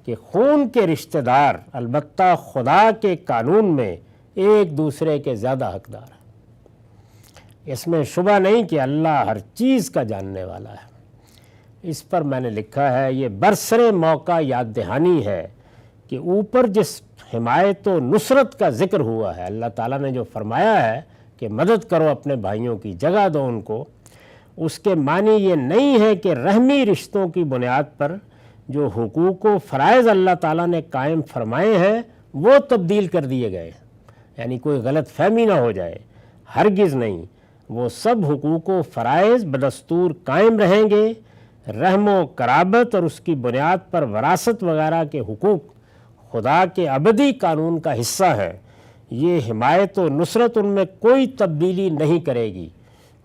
کہ خون کے رشتہ دار البتہ خدا کے قانون میں ایک دوسرے کے زیادہ حقدار ہیں۔ اس میں شبہ نہیں کہ اللہ ہر چیز کا جاننے والا ہے۔ اس پر میں نے لکھا ہے یہ برسر موقع یاد دہانی ہے کہ اوپر جس حمایت و نصرت کا ذکر ہوا ہے، اللہ تعالیٰ نے جو فرمایا ہے کہ مدد کرو اپنے بھائیوں کی، جگہ دو ان کو، اس کے معنی یہ نہیں ہے کہ رحمی رشتوں کی بنیاد پر جو حقوق و فرائض اللہ تعالیٰ نے قائم فرمائے ہیں وہ تبدیل کر دیے گئے ہیں۔ یعنی کوئی غلط فہمی نہ ہو جائے، ہرگز نہیں، وہ سب حقوق و فرائض بدستور قائم رہیں گے۔ رحم و قرابت اور اس کی بنیاد پر وراثت وغیرہ کے حقوق خدا کے ابدی قانون کا حصہ ہیں، یہ حمایت و نصرت ان میں کوئی تبدیلی نہیں کرے گی،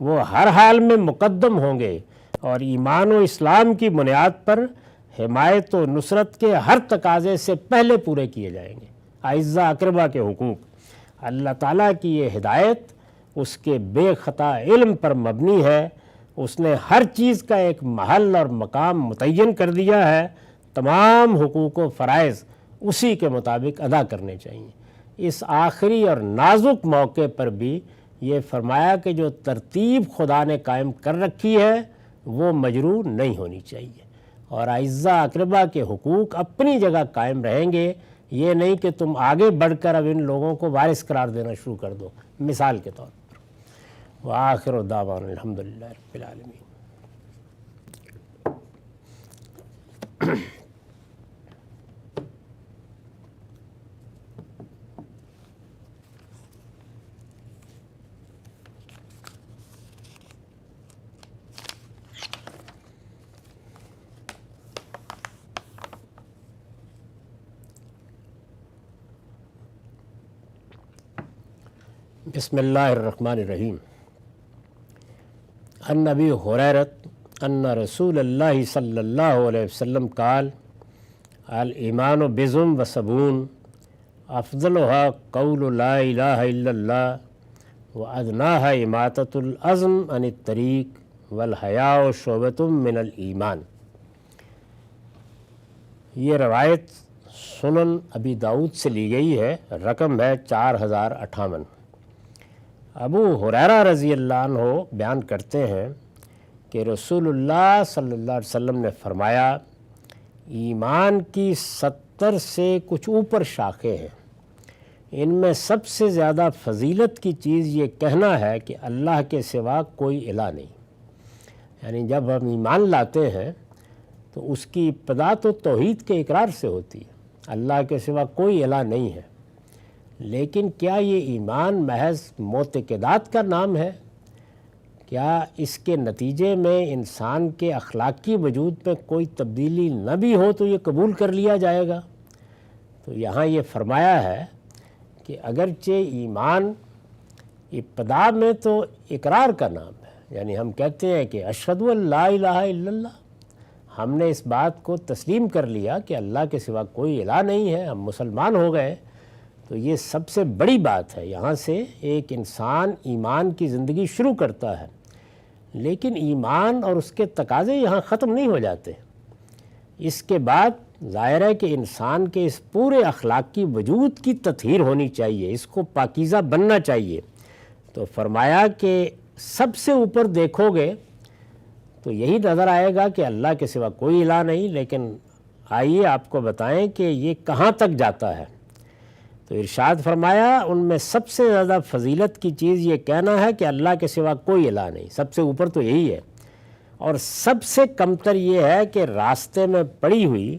وہ ہر حال میں مقدم ہوں گے اور ایمان و اسلام کی بنیاد پر حمایت و نصرت کے ہر تقاضے سے پہلے پورے کیے جائیں گے۔ اعزہ اقربا کے حقوق، اللہ تعالیٰ کی یہ ہدایت اس کے بے خطا علم پر مبنی ہے، اس نے ہر چیز کا ایک محل اور مقام متعین کر دیا ہے، تمام حقوق و فرائض اسی کے مطابق ادا کرنے چاہیے۔ اس آخری اور نازک موقع پر بھی یہ فرمایا کہ جو ترتیب خدا نے قائم کر رکھی ہے وہ مجروح نہیں ہونی چاہیے، اور اعزہ اقربا کے حقوق اپنی جگہ قائم رہیں گے، یہ نہیں کہ تم آگے بڑھ کر اب ان لوگوں کو وارث قرار دینا شروع کر دو، مثال کے طور پر۔ وآخر دعوانا الحمدللہ رب العالمین۔ بسم اللہ الرحمن الرحیم۔ عن ابی ہریرہ ان رسول اللہ صلی اللہ علیہ وسلم قال الایمان بضع وسبعون افضلها قول لا الہ الا اللہ وادناها اماطۃ العظم عن الطریق والحیاء شعبۃ من الایمان۔ یہ روایت سنن ابی داؤد سے لی گئی ہے، رقم ہے 4058۔ ابو ہریرہ رضی اللہ عنہ بیان کرتے ہیں کہ رسول اللہ صلی اللہ علیہ وسلم نے فرمایا، ایمان کی 70 سے کچھ اوپر شاخیں ہیں، ان میں سب سے زیادہ فضیلت کی چیز یہ کہنا ہے کہ اللہ کے سوا کوئی الہ نہیں۔ یعنی جب ہم ایمان لاتے ہیں تو اس کی ابتدا تو توحید کے اقرار سے ہوتی ہے، اللہ کے سوا کوئی الہ نہیں ہے، لیکن کیا یہ ایمان محض معتقدات کا نام ہے؟ کیا اس کے نتیجے میں انسان کے اخلاقی وجود میں کوئی تبدیلی نہ بھی ہو تو یہ قبول کر لیا جائے گا؟ تو یہاں یہ فرمایا ہے کہ اگرچہ ایمان ابتدا میں تو اقرار کا نام ہے، یعنی ہم کہتے ہیں کہ اشہد ان لا الہ الا اللہ، ہم نے اس بات کو تسلیم کر لیا کہ اللہ کے سوا کوئی الہ نہیں ہے، ہم مسلمان ہو گئے، تو یہ سب سے بڑی بات ہے۔ یہاں سے ایک انسان ایمان کی زندگی شروع کرتا ہے، لیکن ایمان اور اس کے تقاضے یہاں ختم نہیں ہو جاتے۔ اس کے بعد ظاہر ہے کہ انسان کے اس پورے اخلاقی وجود کی تطہیر ہونی چاہیے، اس کو پاکیزہ بننا چاہیے۔ تو فرمایا کہ سب سے اوپر دیکھو گے تو یہی نظر آئے گا کہ اللہ کے سوا کوئی الہ نہیں، لیکن آئیے آپ کو بتائیں کہ یہ کہاں تک جاتا ہے۔ تو ارشاد فرمایا ان میں سب سے زیادہ فضیلت کی چیز یہ کہنا ہے کہ اللہ کے سوا کوئی الہ نہیں، سب سے اوپر تو یہی ہے، اور سب سے کمتر یہ ہے کہ راستے میں پڑی ہوئی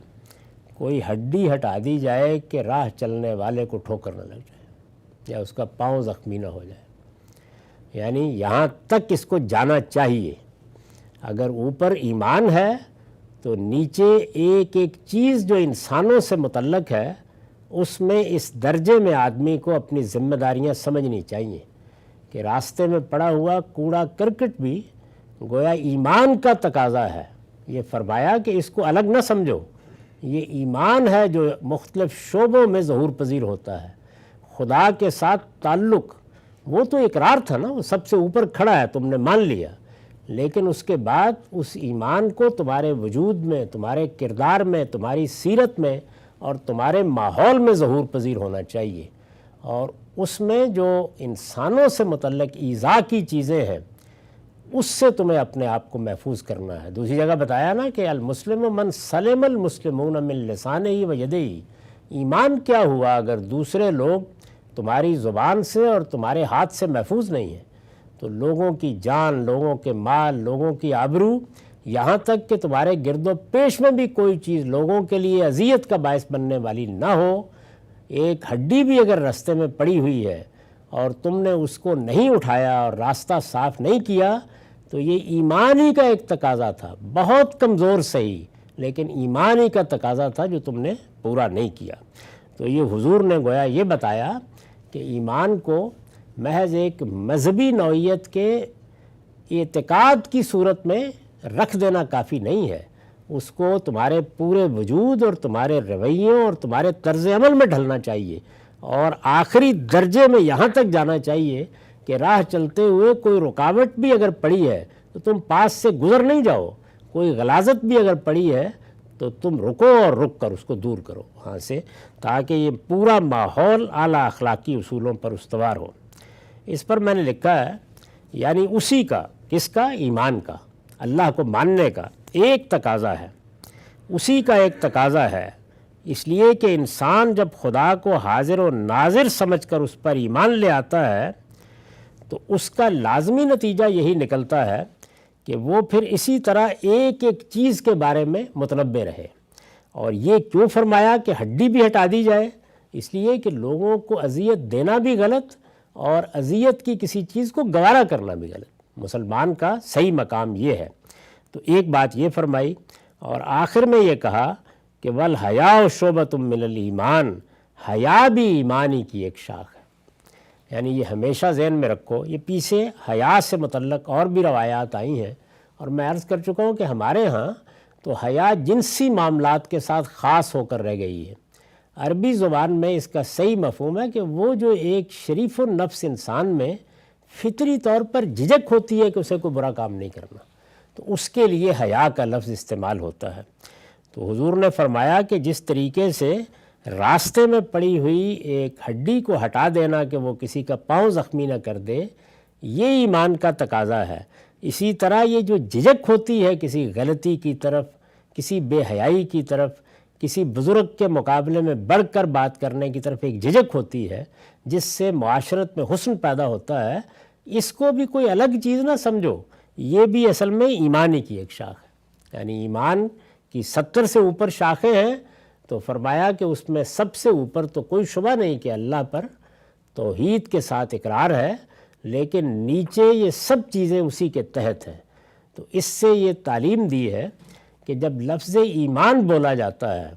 کوئی ہڈی ہٹا دی جائے کہ راہ چلنے والے کو ٹھوکر نہ لگ جائے یا اس کا پاؤں زخمی نہ ہو جائے، یعنی یہاں تک اس کو جانا چاہیے۔ اگر اوپر ایمان ہے تو نیچے ایک ایک چیز جو انسانوں سے متعلق ہے اس میں اس درجے میں آدمی کو اپنی ذمہ داریاں سمجھنی چاہیے کہ راستے میں پڑا ہوا کوڑا کرکٹ بھی گویا ایمان کا تقاضا ہے۔ یہ فرمایا کہ اس کو الگ نہ سمجھو، یہ ایمان ہے جو مختلف شعبوں میں ظہور پذیر ہوتا ہے۔ خدا کے ساتھ تعلق وہ تو اقرار تھا نا، وہ سب سے اوپر کھڑا ہے، تم نے مان لیا، لیکن اس کے بعد اس ایمان کو تمہارے وجود میں، تمہارے کردار میں، تمہاری سیرت میں اور تمہارے ماحول میں ظہور پذیر ہونا چاہیے، اور اس میں جو انسانوں سے متعلق ایذا کی چیزیں ہیں اس سے تمہیں اپنے آپ کو محفوظ کرنا ہے۔ دوسری جگہ بتایا نا کہ المسلم من سلم المسلمون من لسانہ و یدہ، ایمان کیا ہوا اگر دوسرے لوگ تمہاری زبان سے اور تمہارے ہاتھ سے محفوظ نہیں ہیں؟ تو لوگوں کی جان، لوگوں کے مال، لوگوں کی آبرو، یہاں تک کہ تمہارے گرد و پیش میں بھی کوئی چیز لوگوں کے لیے اذیت کا باعث بننے والی نہ ہو، ایک ہڈی بھی اگر رستے میں پڑی ہوئی ہے اور تم نے اس کو نہیں اٹھایا اور راستہ صاف نہیں کیا تو یہ ایمان ہی کا ایک تقاضا تھا، بہت کمزور صحیح، لیکن ایمان ہی کا تقاضا تھا جو تم نے پورا نہیں کیا۔ تو یہ حضور نے گویا یہ بتایا کہ ایمان کو محض ایک مذہبی نوعیت کے اعتقاد کی صورت میں رکھ دینا کافی نہیں ہے، اس کو تمہارے پورے وجود اور تمہارے رویوں اور تمہارے طرز عمل میں ڈھلنا چاہیے، اور آخری درجے میں یہاں تک جانا چاہیے کہ راہ چلتے ہوئے کوئی رکاوٹ بھی اگر پڑی ہے تو تم پاس سے گزر نہیں جاؤ، کوئی غلاظت بھی اگر پڑی ہے تو تم رکو اور رک کر اس کو دور کرو وہاں سے، تاکہ یہ پورا ماحول اعلیٰ اخلاقی اصولوں پر استوار ہو۔ اس پر میں نے لکھا ہے یعنی اسی کا، کس کا؟ ایمان کا، اللہ کو ماننے کا ایک تقاضا ہے، اسی کا ایک تقاضا ہے، اس لیے کہ انسان جب خدا کو حاضر و ناظر سمجھ کر اس پر ایمان لے آتا ہے تو اس کا لازمی نتیجہ یہی نکلتا ہے کہ وہ پھر اسی طرح ایک ایک چیز کے بارے میں متنبع رہے۔ اور یہ کیوں فرمایا کہ ہڈی بھی ہٹا دی جائے؟ اس لیے کہ لوگوں کو اذیت دینا بھی غلط اور اذیت کی کسی چیز کو گوارا کرنا بھی غلط، مسلمان کا صحیح مقام یہ ہے۔ تو ایک بات یہ فرمائی، اور آخر میں یہ کہا کہ وَالْحَیَاءُ شُعْبَةٌ مِّنَ الْایمان، حیا بھی ایمانی کی ایک شاخ ہے۔ یعنی یہ ہمیشہ ذہن میں رکھو، یہ پیچھے حیا سے متعلق اور بھی روایات آئی ہیں، اور میں عرض کر چکا ہوں کہ ہمارے ہاں تو حیا جنسی معاملات کے ساتھ خاص ہو کر رہ گئی ہے۔ عربی زبان میں اس کا صحیح مفہوم ہے کہ وہ جو ایک شریف النفس انسان میں فطری طور پر جھجک ہوتی ہے کہ اسے کوئی برا کام نہیں کرنا، تو اس کے لیے حیا کا لفظ استعمال ہوتا ہے۔ تو حضور نے فرمایا کہ جس طریقے سے راستے میں پڑی ہوئی ایک ہڈی کو ہٹا دینا کہ وہ کسی کا پاؤں زخمی نہ کر دے، یہ ایمان کا تقاضا ہے، اسی طرح یہ جو جھجک ہوتی ہے کسی غلطی کی طرف، کسی بے حیائی کی طرف، کسی بزرگ کے مقابلے میں بڑھ کر بات کرنے کی طرف ایک جھجک ہوتی ہے جس سے معاشرت میں حسن پیدا ہوتا ہے، اس کو بھی کوئی الگ چیز نہ سمجھو، یہ بھی اصل میں ایمانی کی ایک شاخ ہے۔ یعنی ایمان کی 70 سے اوپر شاخیں ہیں، تو فرمایا کہ اس میں سب سے اوپر تو کوئی شبہ نہیں کہ اللہ پر توحید کے ساتھ اقرار ہے، لیکن نیچے یہ سب چیزیں اسی کے تحت ہیں۔ تو اس سے یہ تعلیم دی ہے کہ جب لفظ ایمان بولا جاتا ہے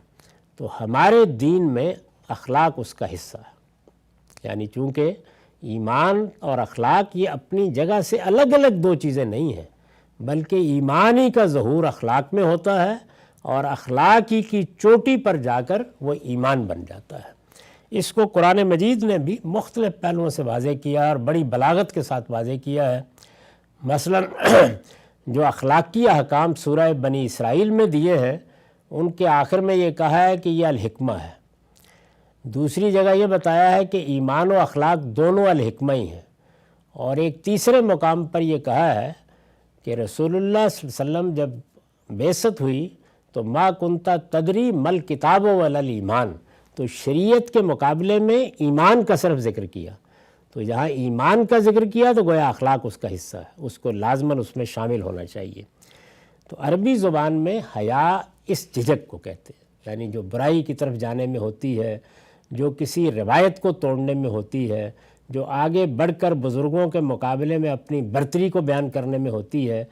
تو ہمارے دین میں اخلاق اس کا حصہ ہے۔ یعنی چونکہ ایمان اور اخلاق یہ اپنی جگہ سے الگ الگ دو چیزیں نہیں ہیں، بلکہ ایمانی کا ظہور اخلاق میں ہوتا ہے، اور اخلاقی کی چوٹی پر جا کر وہ ایمان بن جاتا ہے۔ اس کو قرآن مجید نے بھی مختلف پہلوؤں سے واضح کیا اور بڑی بلاغت کے ساتھ واضح کیا ہے۔ مثلا جو اخلاقی احکام سورہ بنی اسرائیل میں دیے ہیں، ان کے آخر میں یہ کہا ہے کہ یہ الحکمہ ہے۔ دوسری جگہ یہ بتایا ہے کہ ایمان و اخلاق دونوں الحکمہ ہی ہیں، اور ایک تیسرے مقام پر یہ کہا ہے کہ رسول اللہ صلی اللہ علیہ وسلم جب بعثت ہوئی تو ما کنتا تدری مل کتاب ولا الایمان، تو شریعت کے مقابلے میں ایمان کا صرف ذکر کیا، تو جہاں ایمان کا ذکر کیا تو گویا اخلاق اس کا حصہ ہے، اس کو لازماً اس میں شامل ہونا چاہیے۔ تو عربی زبان میں حیا اس جھجک کو کہتے ہیں، یعنی جو برائی کی طرف جانے میں ہوتی ہے، جو کسی روایت کو توڑنے میں ہوتی ہے، جو آگے بڑھ کر بزرگوں کے مقابلے میں اپنی برتری کو بیان کرنے میں ہوتی ہے۔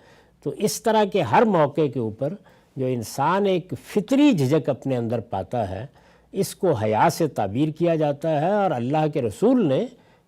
تو اس طرح کے ہر موقع کے اوپر جو انسان ایک فطری جھجک اپنے اندر پاتا ہے، اس کو حیا سے تعبیر کیا جاتا ہے، اور اللہ کے رسول نے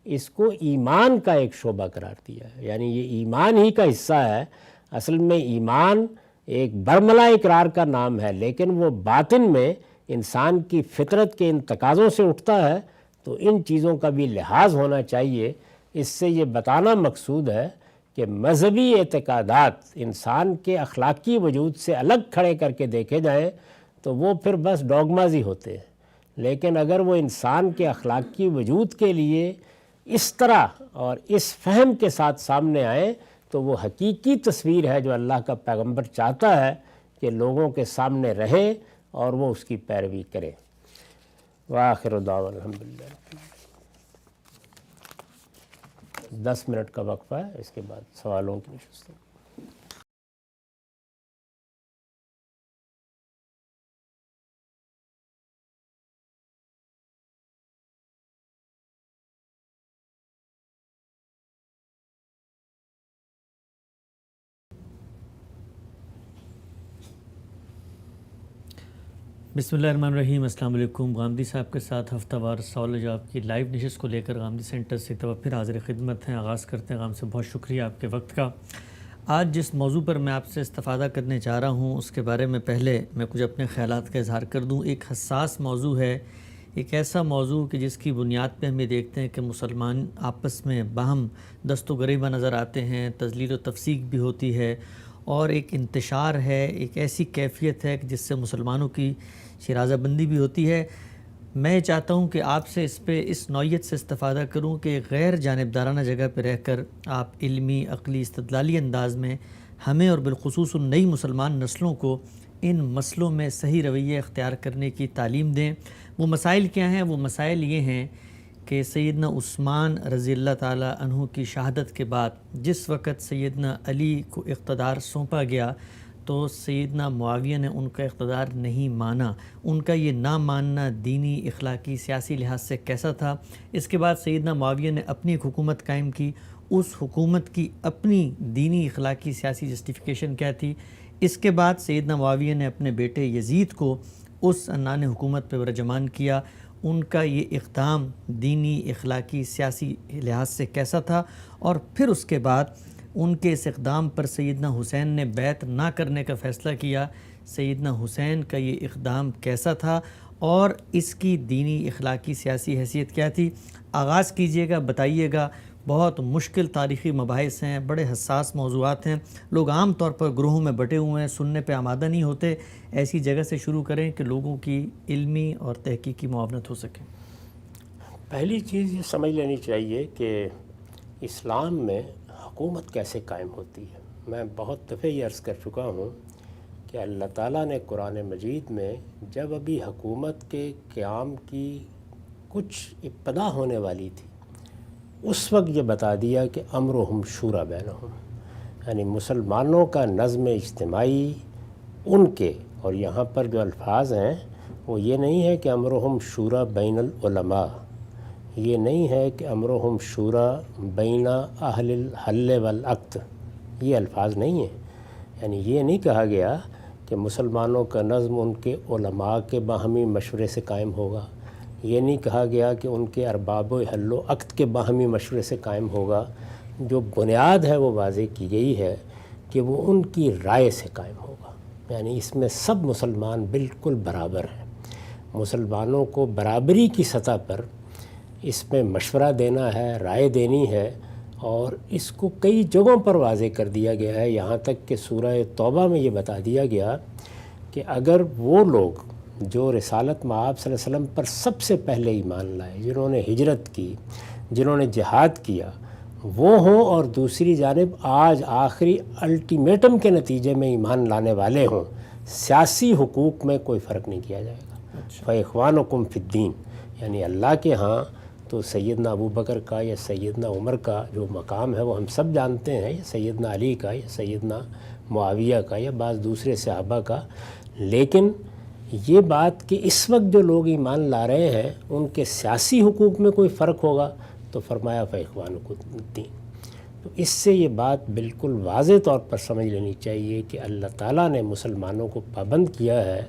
اس کو ایمان کا ایک شعبہ قرار دیا ہے۔ یعنی یہ ایمان ہی کا حصہ ہے۔ اصل میں ایمان ایک برملا اقرار کا نام ہے، لیکن وہ باطن میں انسان کی فطرت کے ان تقاضوں سے اٹھتا ہے، تو ان چیزوں کا بھی لحاظ ہونا چاہیے۔ اس سے یہ بتانا مقصود ہے کہ مذہبی اعتقادات انسان کے اخلاقی وجود سے الگ کھڑے کر کے دیکھے جائیں تو وہ پھر بس ڈوگماز ہی ہوتے ہیں، لیکن اگر وہ انسان کے اخلاقی وجود کے لیے اس طرح اور اس فہم کے ساتھ سامنے آئیں تو وہ حقیقی تصویر ہے جو اللہ کا پیغمبر چاہتا ہے کہ لوگوں کے سامنے رہے اور وہ اس کی پیروی کرے۔ وآخر دعوانا الحمدللہ۔ 10 منٹ کا وقفہ ہے، اس کے بعد سوالوں کی نشست۔ بسم اللہ الرحمن الرحیم. السلام علیکم. غامدی صاحب کے ساتھ ہفتہ وار سوال و جواب کی لائیو نشست کو لے کر غامدی سینٹر سے ایک دفعہ پھر حاضر خدمت ہیں. آغاز کرتے ہیں. غام سے بہت شکریہ آپ کے وقت کا. آج جس موضوع پر میں آپ سے استفادہ کرنے چاہ رہا ہوں اس کے بارے میں پہلے میں کچھ اپنے خیالات کا اظہار کر دوں. ایک حساس موضوع ہے، ایک ایسا موضوع کہ جس کی بنیاد پہ ہم یہ دیکھتے ہیں کہ مسلمان آپس میں باہم دست و گریباں نظر آتے ہیں، تذلیل و تفسیق بھی ہوتی ہے، اور ایک انتشار ہے، ایک ایسی کیفیت ہے کہ جس سے مسلمانوں کی شرازہ بندی بھی ہوتی ہے. میں چاہتا ہوں کہ آپ سے اس نوعیت سے استفادہ کروں کہ غیر جانبدارانہ جگہ پہ رہ کر آپ علمی، عقلی، استدلالی انداز میں ہمیں اور بالخصوص ان نئی مسلمان نسلوں کو ان مسئلوں میں صحیح رویہ اختیار کرنے کی تعلیم دیں. وہ مسائل کیا ہیں؟ وہ مسائل یہ ہیں کہ سیدنا عثمان رضی اللہ تعالیٰ عنہ کی شہادت کے بعد جس وقت سیدنا علی کو اقتدار سونپا گیا تو سیدنا معاویہ نے ان کا اقتدار نہیں مانا. ان کا یہ نہ ماننا دینی، اخلاقی، سیاسی لحاظ سے کیسا تھا؟ اس کے بعد سیدنا معاویہ نے اپنی ایک حکومت قائم کی. اس حکومت کی اپنی دینی، اخلاقی، سیاسی جسٹیفیکیشن کیا تھی؟ اس کے بعد سیدنا معاویہ نے اپنے بیٹے یزید کو اس عنان حکومت پہ برجمان کیا. ان کا یہ اقدام دینی، اخلاقی، سیاسی لحاظ سے کیسا تھا؟ اور پھر اس کے بعد ان کے اس اقدام پر سیدنا حسین نے بیعت نہ کرنے کا فیصلہ کیا. سیدنا حسین کا یہ اقدام کیسا تھا اور اس کی دینی، اخلاقی، سیاسی حیثیت کیا تھی؟ آغاز کیجئے گا، بتائیے گا. بہت مشکل تاریخی مباحث ہیں، بڑے حساس موضوعات ہیں. لوگ عام طور پر گروہوں میں بٹے ہوئے ہیں، سننے پہ آمادہ نہیں ہوتے. ایسی جگہ سے شروع کریں کہ لوگوں کی علمی اور تحقیقی معاونت ہو سکے. پہلی چیز یہ سمجھ لینی چاہیے کہ اسلام میں حکومت کیسے قائم ہوتی ہے. میں بہت دفعہ یہ عرض کر چکا ہوں کہ اللہ تعالیٰ نے قرآن مجید میں جب ابھی حکومت کے قیام کی کچھ ابتدا ہونے والی تھی اس وقت یہ بتا دیا کہ امرہم شورا بینہم، یعنی مسلمانوں کا نظم اجتماعی ان کے، اور یہاں پر جو الفاظ ہیں وہ یہ نہیں ہے کہ امرہم شورا بین العلماء، یہ نہیں ہے کہ امرہم شورا بین اہل الحل والعقد، یہ الفاظ نہیں ہیں. یعنی یہ نہیں کہا گیا کہ مسلمانوں کا نظم ان کے علماء کے باہمی مشورے سے قائم ہوگا. یہ نہیں کہا گیا کہ ان کے ارباب و حل و عقد کے باہمی مشورے سے قائم ہوگا. جو بنیاد ہے وہ واضح کی گئی ہے کہ وہ ان کی رائے سے قائم ہوگا. یعنی اس میں سب مسلمان بالکل برابر ہیں. مسلمانوں کو برابری کی سطح پر اس میں مشورہ دینا ہے، رائے دینی ہے، اور اس کو کئی جگہوں پر واضح کر دیا گیا ہے. یہاں تک کہ سورہ توبہ میں یہ بتا دیا گیا کہ اگر وہ لوگ جو رسالت مآب صلی اللہ علیہ وسلم پر سب سے پہلے ایمان لائے، جنہوں نے ہجرت کی، جنہوں نے جہاد کیا، وہ ہوں، اور دوسری جانب آج آخری الٹیمیٹم کے نتیجے میں ایمان لانے والے ہوں، سیاسی حقوق میں کوئی فرق نہیں کیا جائے گا. فَإِخْوَانُكُمْ فِي الدِّينِ، یعنی اللہ کے ہاں تو سیدنا ابو بکر کا یا سیدنا عمر کا جو مقام ہے وہ ہم سب جانتے ہیں، یا سیدنا علی کا یا سیدنا معاویہ کا یا بعض دوسرے صحابہ کا. لیکن یہ بات کہ اس وقت جو لوگ ایمان لا رہے ہیں ان کے سیاسی حقوق میں کوئی فرق ہوگا تو فرمایا فَإِخْوَانُكُمْ فِي الدِّينِ. تو اس سے یہ بات بالکل واضح طور پر سمجھ لینی چاہیے کہ اللہ تعالیٰ نے مسلمانوں کو پابند کیا ہے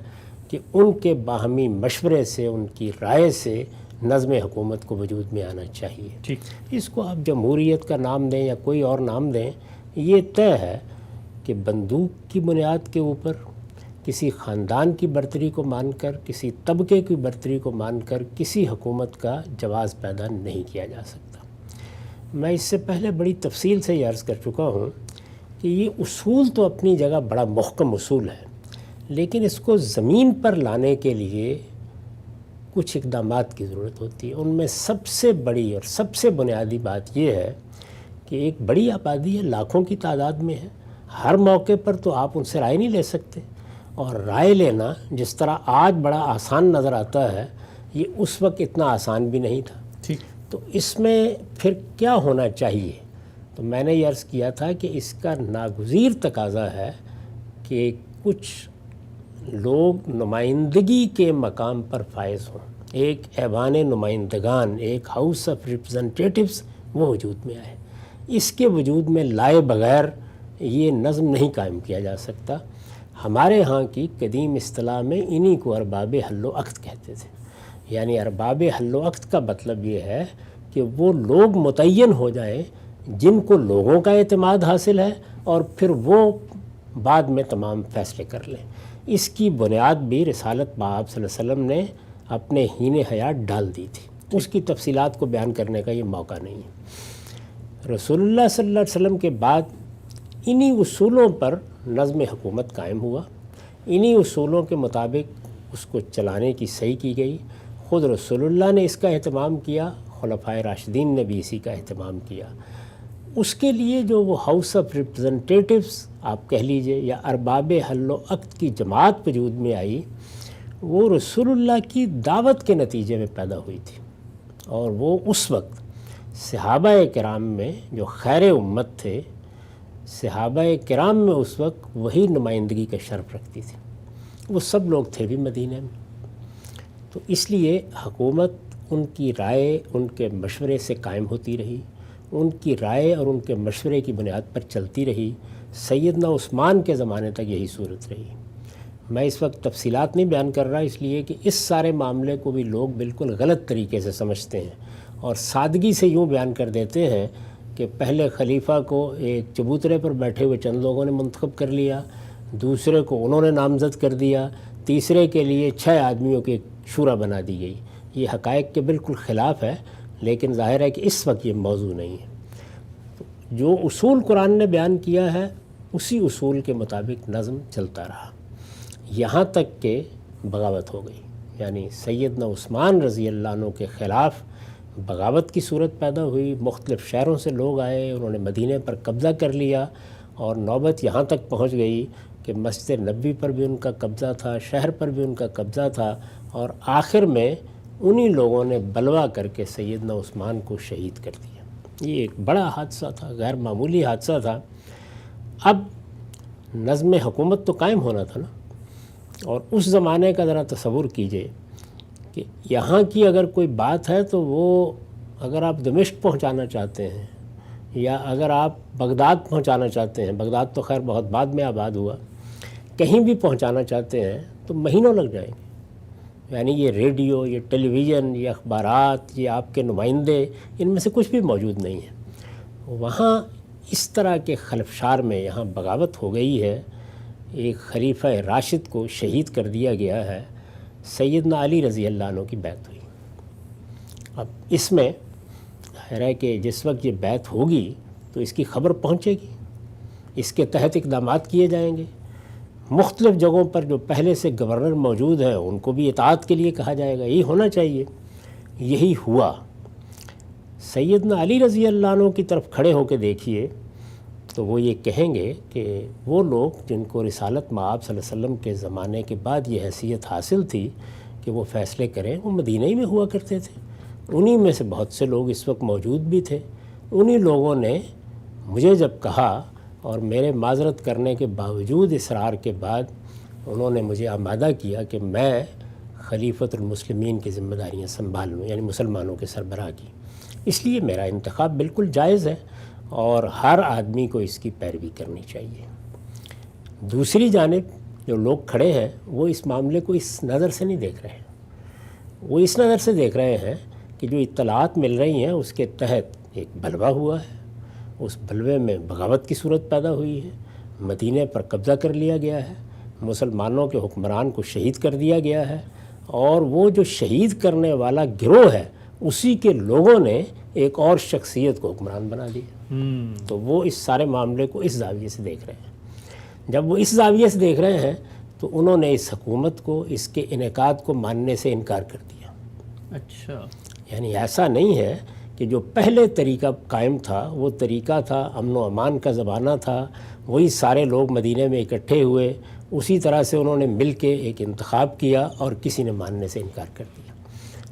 کہ ان کے باہمی مشورے سے، ان کی رائے سے نظم حکومت کو وجود میں آنا چاہیے. ٹھیک، اس کو آپ جمہوریت کا نام دیں یا کوئی اور نام دیں، یہ طے ہے کہ بندوق کی بنیاد کے اوپر کسی خاندان کی برتری کو مان کر، کسی طبقے کی برتری کو مان کر کسی حکومت کا جواز پیدا نہیں کیا جا سکتا. میں اس سے پہلے بڑی تفصیل سے یہ عرض کر چکا ہوں کہ یہ اصول تو اپنی جگہ بڑا محکم اصول ہے، لیکن اس کو زمین پر لانے کے لیے کچھ اقدامات کی ضرورت ہوتی ہے. ان میں سب سے بڑی اور سب سے بنیادی بات یہ ہے کہ ایک بڑی آبادی ہے، لاکھوں کی تعداد میں ہے. ہر موقع پر تو آپ ان سے رائے نہیں لے سکتے، اور رائے لینا جس طرح آج بڑا آسان نظر آتا ہے یہ اس وقت اتنا آسان بھی نہیں تھا. ٹھیک، تو اس میں پھر کیا ہونا چاہیے؟ تو میں نے یہ عرض کیا تھا کہ اس کا ناگزیر تقاضا ہے کہ کچھ لوگ نمائندگی کے مقام پر فائز ہوں، ایک ایوان نمائندگان، ایک ہاؤس آف ریپرزنٹیٹیوز وہ وجود میں آئے. اس کے وجود میں لائے بغیر یہ نظم نہیں قائم کیا جا سکتا. ہمارے ہاں کی قدیم اصطلاح میں انہی کو ارباب حل و عقد کہتے تھے. یعنی ارباب حل و عقد کا مطلب یہ ہے کہ وہ لوگ متعین ہو جائیں جن کو لوگوں کا اعتماد حاصل ہے اور پھر وہ بعد میں تمام فیصلے کر لیں. اس کی بنیاد بھی رسالت بآب صلی اللہ علیہ وسلم نے اپنے ہین حیات ڈال دی تھی. اس کی تفصیلات کو بیان کرنے کا یہ موقع نہیں ہے. رسول اللہ صلی اللہ علیہ وسلم کے بعد انہی اصولوں پر نظم حکومت قائم ہوا. انہی اصولوں کے مطابق اس کو چلانے کی صحیح کی گئی. خود رسول اللہ نے اس کا اہتمام کیا، خلفائے راشدین نے بھی اسی کا اہتمام کیا. اس کے لیے جو وہ ہاؤس آف ریپرزنٹیٹیوز آپ کہہ لیجئے یا ارباب حل و عقد کی جماعت وجود میں آئی، وہ رسول اللہ کی دعوت کے نتیجے میں پیدا ہوئی تھی. اور وہ اس وقت صحابہ کرام میں جو خیر امت تھے، صحابہ کرام میں اس وقت وہی نمائندگی کا شرف رکھتی تھی. وہ سب لوگ تھے بھی مدینہ میں. تو اس لیے حکومت ان کی رائے، ان کے مشورے سے قائم ہوتی رہی. ان کی رائے اور ان کے مشورے کی بنیاد پر چلتی رہی. سیدنا عثمان کے زمانے تک یہی صورت رہی. میں اس وقت تفصیلات نہیں بیان کر رہا اس لیے کہ اس سارے معاملے کو بھی لوگ بالکل غلط طریقے سے سمجھتے ہیں اور سادگی سے یوں بیان کر دیتے ہیں کہ پہلے خلیفہ کو ایک چبوترے پر بیٹھے ہوئے چند لوگوں نے منتخب کر لیا، دوسرے کو انہوں نے نامزد کر دیا، تیسرے کے لیے 6 آدمیوں کی ایک شورا بنا دی گئی. یہ حقائق کے بالکل خلاف ہے، لیکن ظاہر ہے کہ اس وقت یہ موضوع نہیں ہے. جو اصول قرآن نے بیان کیا ہے اسی اصول کے مطابق نظم چلتا رہا، یہاں تک کہ بغاوت ہو گئی. یعنی سیدنا عثمان رضی اللہ عنہ کے خلاف بغاوت کی صورت پیدا ہوئی. مختلف شہروں سے لوگ آئے، انہوں نے مدینے پر قبضہ کر لیا اور نوبت یہاں تک پہنچ گئی کہ مسجد نبوی پر بھی ان کا قبضہ تھا، شہر پر بھی ان کا قبضہ تھا، اور آخر میں انہی لوگوں نے بلوا کر کے سیدنا عثمان کو شہید کر دیا. یہ ایک بڑا حادثہ تھا، غیر معمولی حادثہ تھا. اب نظم حکومت تو قائم ہونا تھا نا. اور اس زمانے کا ذرا تصور کیجئے کہ یہاں کی اگر کوئی بات ہے تو وہ اگر آپ دمشق پہنچانا چاہتے ہیں یا اگر آپ بغداد پہنچانا چاہتے ہیں، بغداد تو خیر بہت بعد میں آباد ہوا، کہیں بھی پہنچانا چاہتے ہیں تو مہینوں لگ جائیں گے. یعنی یہ ریڈیو، یہ ٹیلی ویژن، یہ اخبارات، یہ آپ کے نمائندے، ان میں سے کچھ بھی موجود نہیں ہے. وہاں اس طرح کے خلفشار میں یہاں بغاوت ہو گئی ہے. ایک خلیفہ راشد کو شہید کر دیا گیا ہے. سیدنا علی رضی اللہ عنہ کی بیعت ہوئی. اب اس میں ہے کہ جس وقت یہ بیعت ہوگی تو اس کی خبر پہنچے گی، اس کے تحت اقدامات کیے جائیں گے. مختلف جگہوں پر جو پہلے سے گورنر موجود ہیں ان کو بھی اطاعت کے لیے کہا جائے گا. یہی ہونا چاہیے. یہی ہوا. سیدنا علی رضی اللہ عنہ کی طرف کھڑے ہو کے دیکھیے تو وہ یہ کہیں گے کہ وہ لوگ جن کو رسالت مآب صلی اللہ علیہ وسلم کے زمانے کے بعد یہ حیثیت حاصل تھی کہ وہ فیصلے کریں، وہ مدینہ ہی میں ہوا کرتے تھے. انہی میں سے بہت سے لوگ اس وقت موجود بھی تھے. انہی لوگوں نے مجھے جب کہا اور میرے معذرت کرنے کے باوجود اصرار کے بعد انہوں نے مجھے آمادہ کیا کہ میں خلیفۃ المسلمین کی ذمہ داریاں سنبھال لوں، یعنی مسلمانوں کے سربراہ کی. اس لیے میرا انتخاب بالکل جائز ہے اور ہر آدمی کو اس کی پیروی کرنی چاہیے. دوسری جانب جو لوگ کھڑے ہیں وہ اس معاملے کو اس نظر سے نہیں دیکھ رہے ہیں. وہ اس نظر سے دیکھ رہے ہیں کہ جو اطلاعات مل رہی ہیں اس کے تحت ایک بلوا ہوا ہے، اس بلوے میں بغاوت کی صورت پیدا ہوئی ہے، مدینے پر قبضہ کر لیا گیا ہے، مسلمانوں کے حکمران کو شہید کر دیا گیا ہے، اور وہ جو شہید کرنے والا گروہ ہے اسی کے لوگوں نے ایک اور شخصیت کو حکمران بنا دیا. تو وہ اس سارے معاملے کو اس زاویے سے دیکھ رہے ہیں. جب وہ اس زاویے سے دیکھ رہے ہیں تو انہوں نے اس حکومت کو، اس کے انعقاد کو ماننے سے انکار کر دیا. اچھا، یعنی ایسا نہیں ہے کہ جو پہلے طریقہ قائم تھا وہ طریقہ تھا امن و امان کا زمانہ تھا، وہی سارے لوگ مدینے میں اکٹھے ہوئے، اسی طرح سے انہوں نے مل کے ایک انتخاب کیا اور کسی نے ماننے سے انکار کر دیا.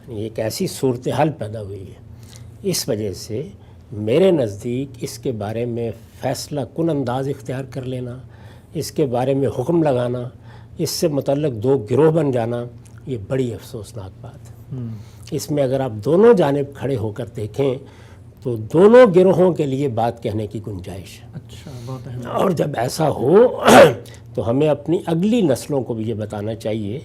یعنی ایک ایسی صورتحال پیدا ہوئی ہے. اس وجہ سے میرے نزدیک اس کے بارے میں فیصلہ کن انداز اختیار کر لینا، اس کے بارے میں حکم لگانا، اس سے متعلق دو گروہ بن جانا، یہ بڑی افسوسناک بات ہے. اس میں اگر آپ دونوں جانب کھڑے ہو کر دیکھیں تو دونوں گروہوں کے لیے بات کہنے کی گنجائش ہے۔ اچھا، بہت اہم۔ اور جب ایسا ہو تو ہمیں اپنی اگلی نسلوں کو بھی یہ بتانا چاہیے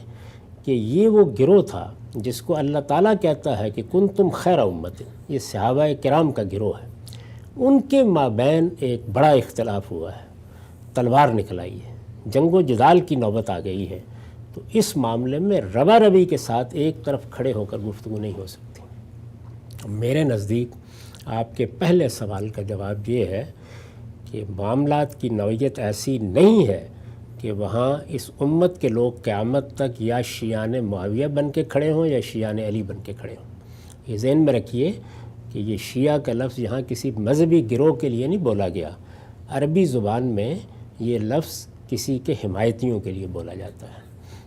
کہ یہ وہ گروہ تھا جس کو اللہ تعالیٰ کہتا ہے کہ کنتم خیر امت، یہ صحابہ کرام کا گروہ ہے، ان کے مابین ایک بڑا اختلاف ہوا ہے، تلوار نکل آئی ہے، جنگ و جدال کی نوبت آ گئی ہے، تو اس معاملے میں روا روی کے ساتھ ایک طرف کھڑے ہو کر گفتگو نہیں ہو سکتی۔ میرے نزدیک آپ کے پہلے سوال کا جواب یہ ہے کہ معاملات کی نوعیت ایسی نہیں ہے کہ وہاں اس امت کے لوگ قیامت تک یا شیعان معاویہ بن کے کھڑے ہوں یا شیعان علی بن کے کھڑے ہوں۔ یہ ذہن میں رکھیے کہ یہ شیعہ کا لفظ یہاں کسی مذہبی گروہ کے لیے نہیں بولا گیا، عربی زبان میں یہ لفظ کسی کے حمایتیوں کے لیے بولا جاتا ہے،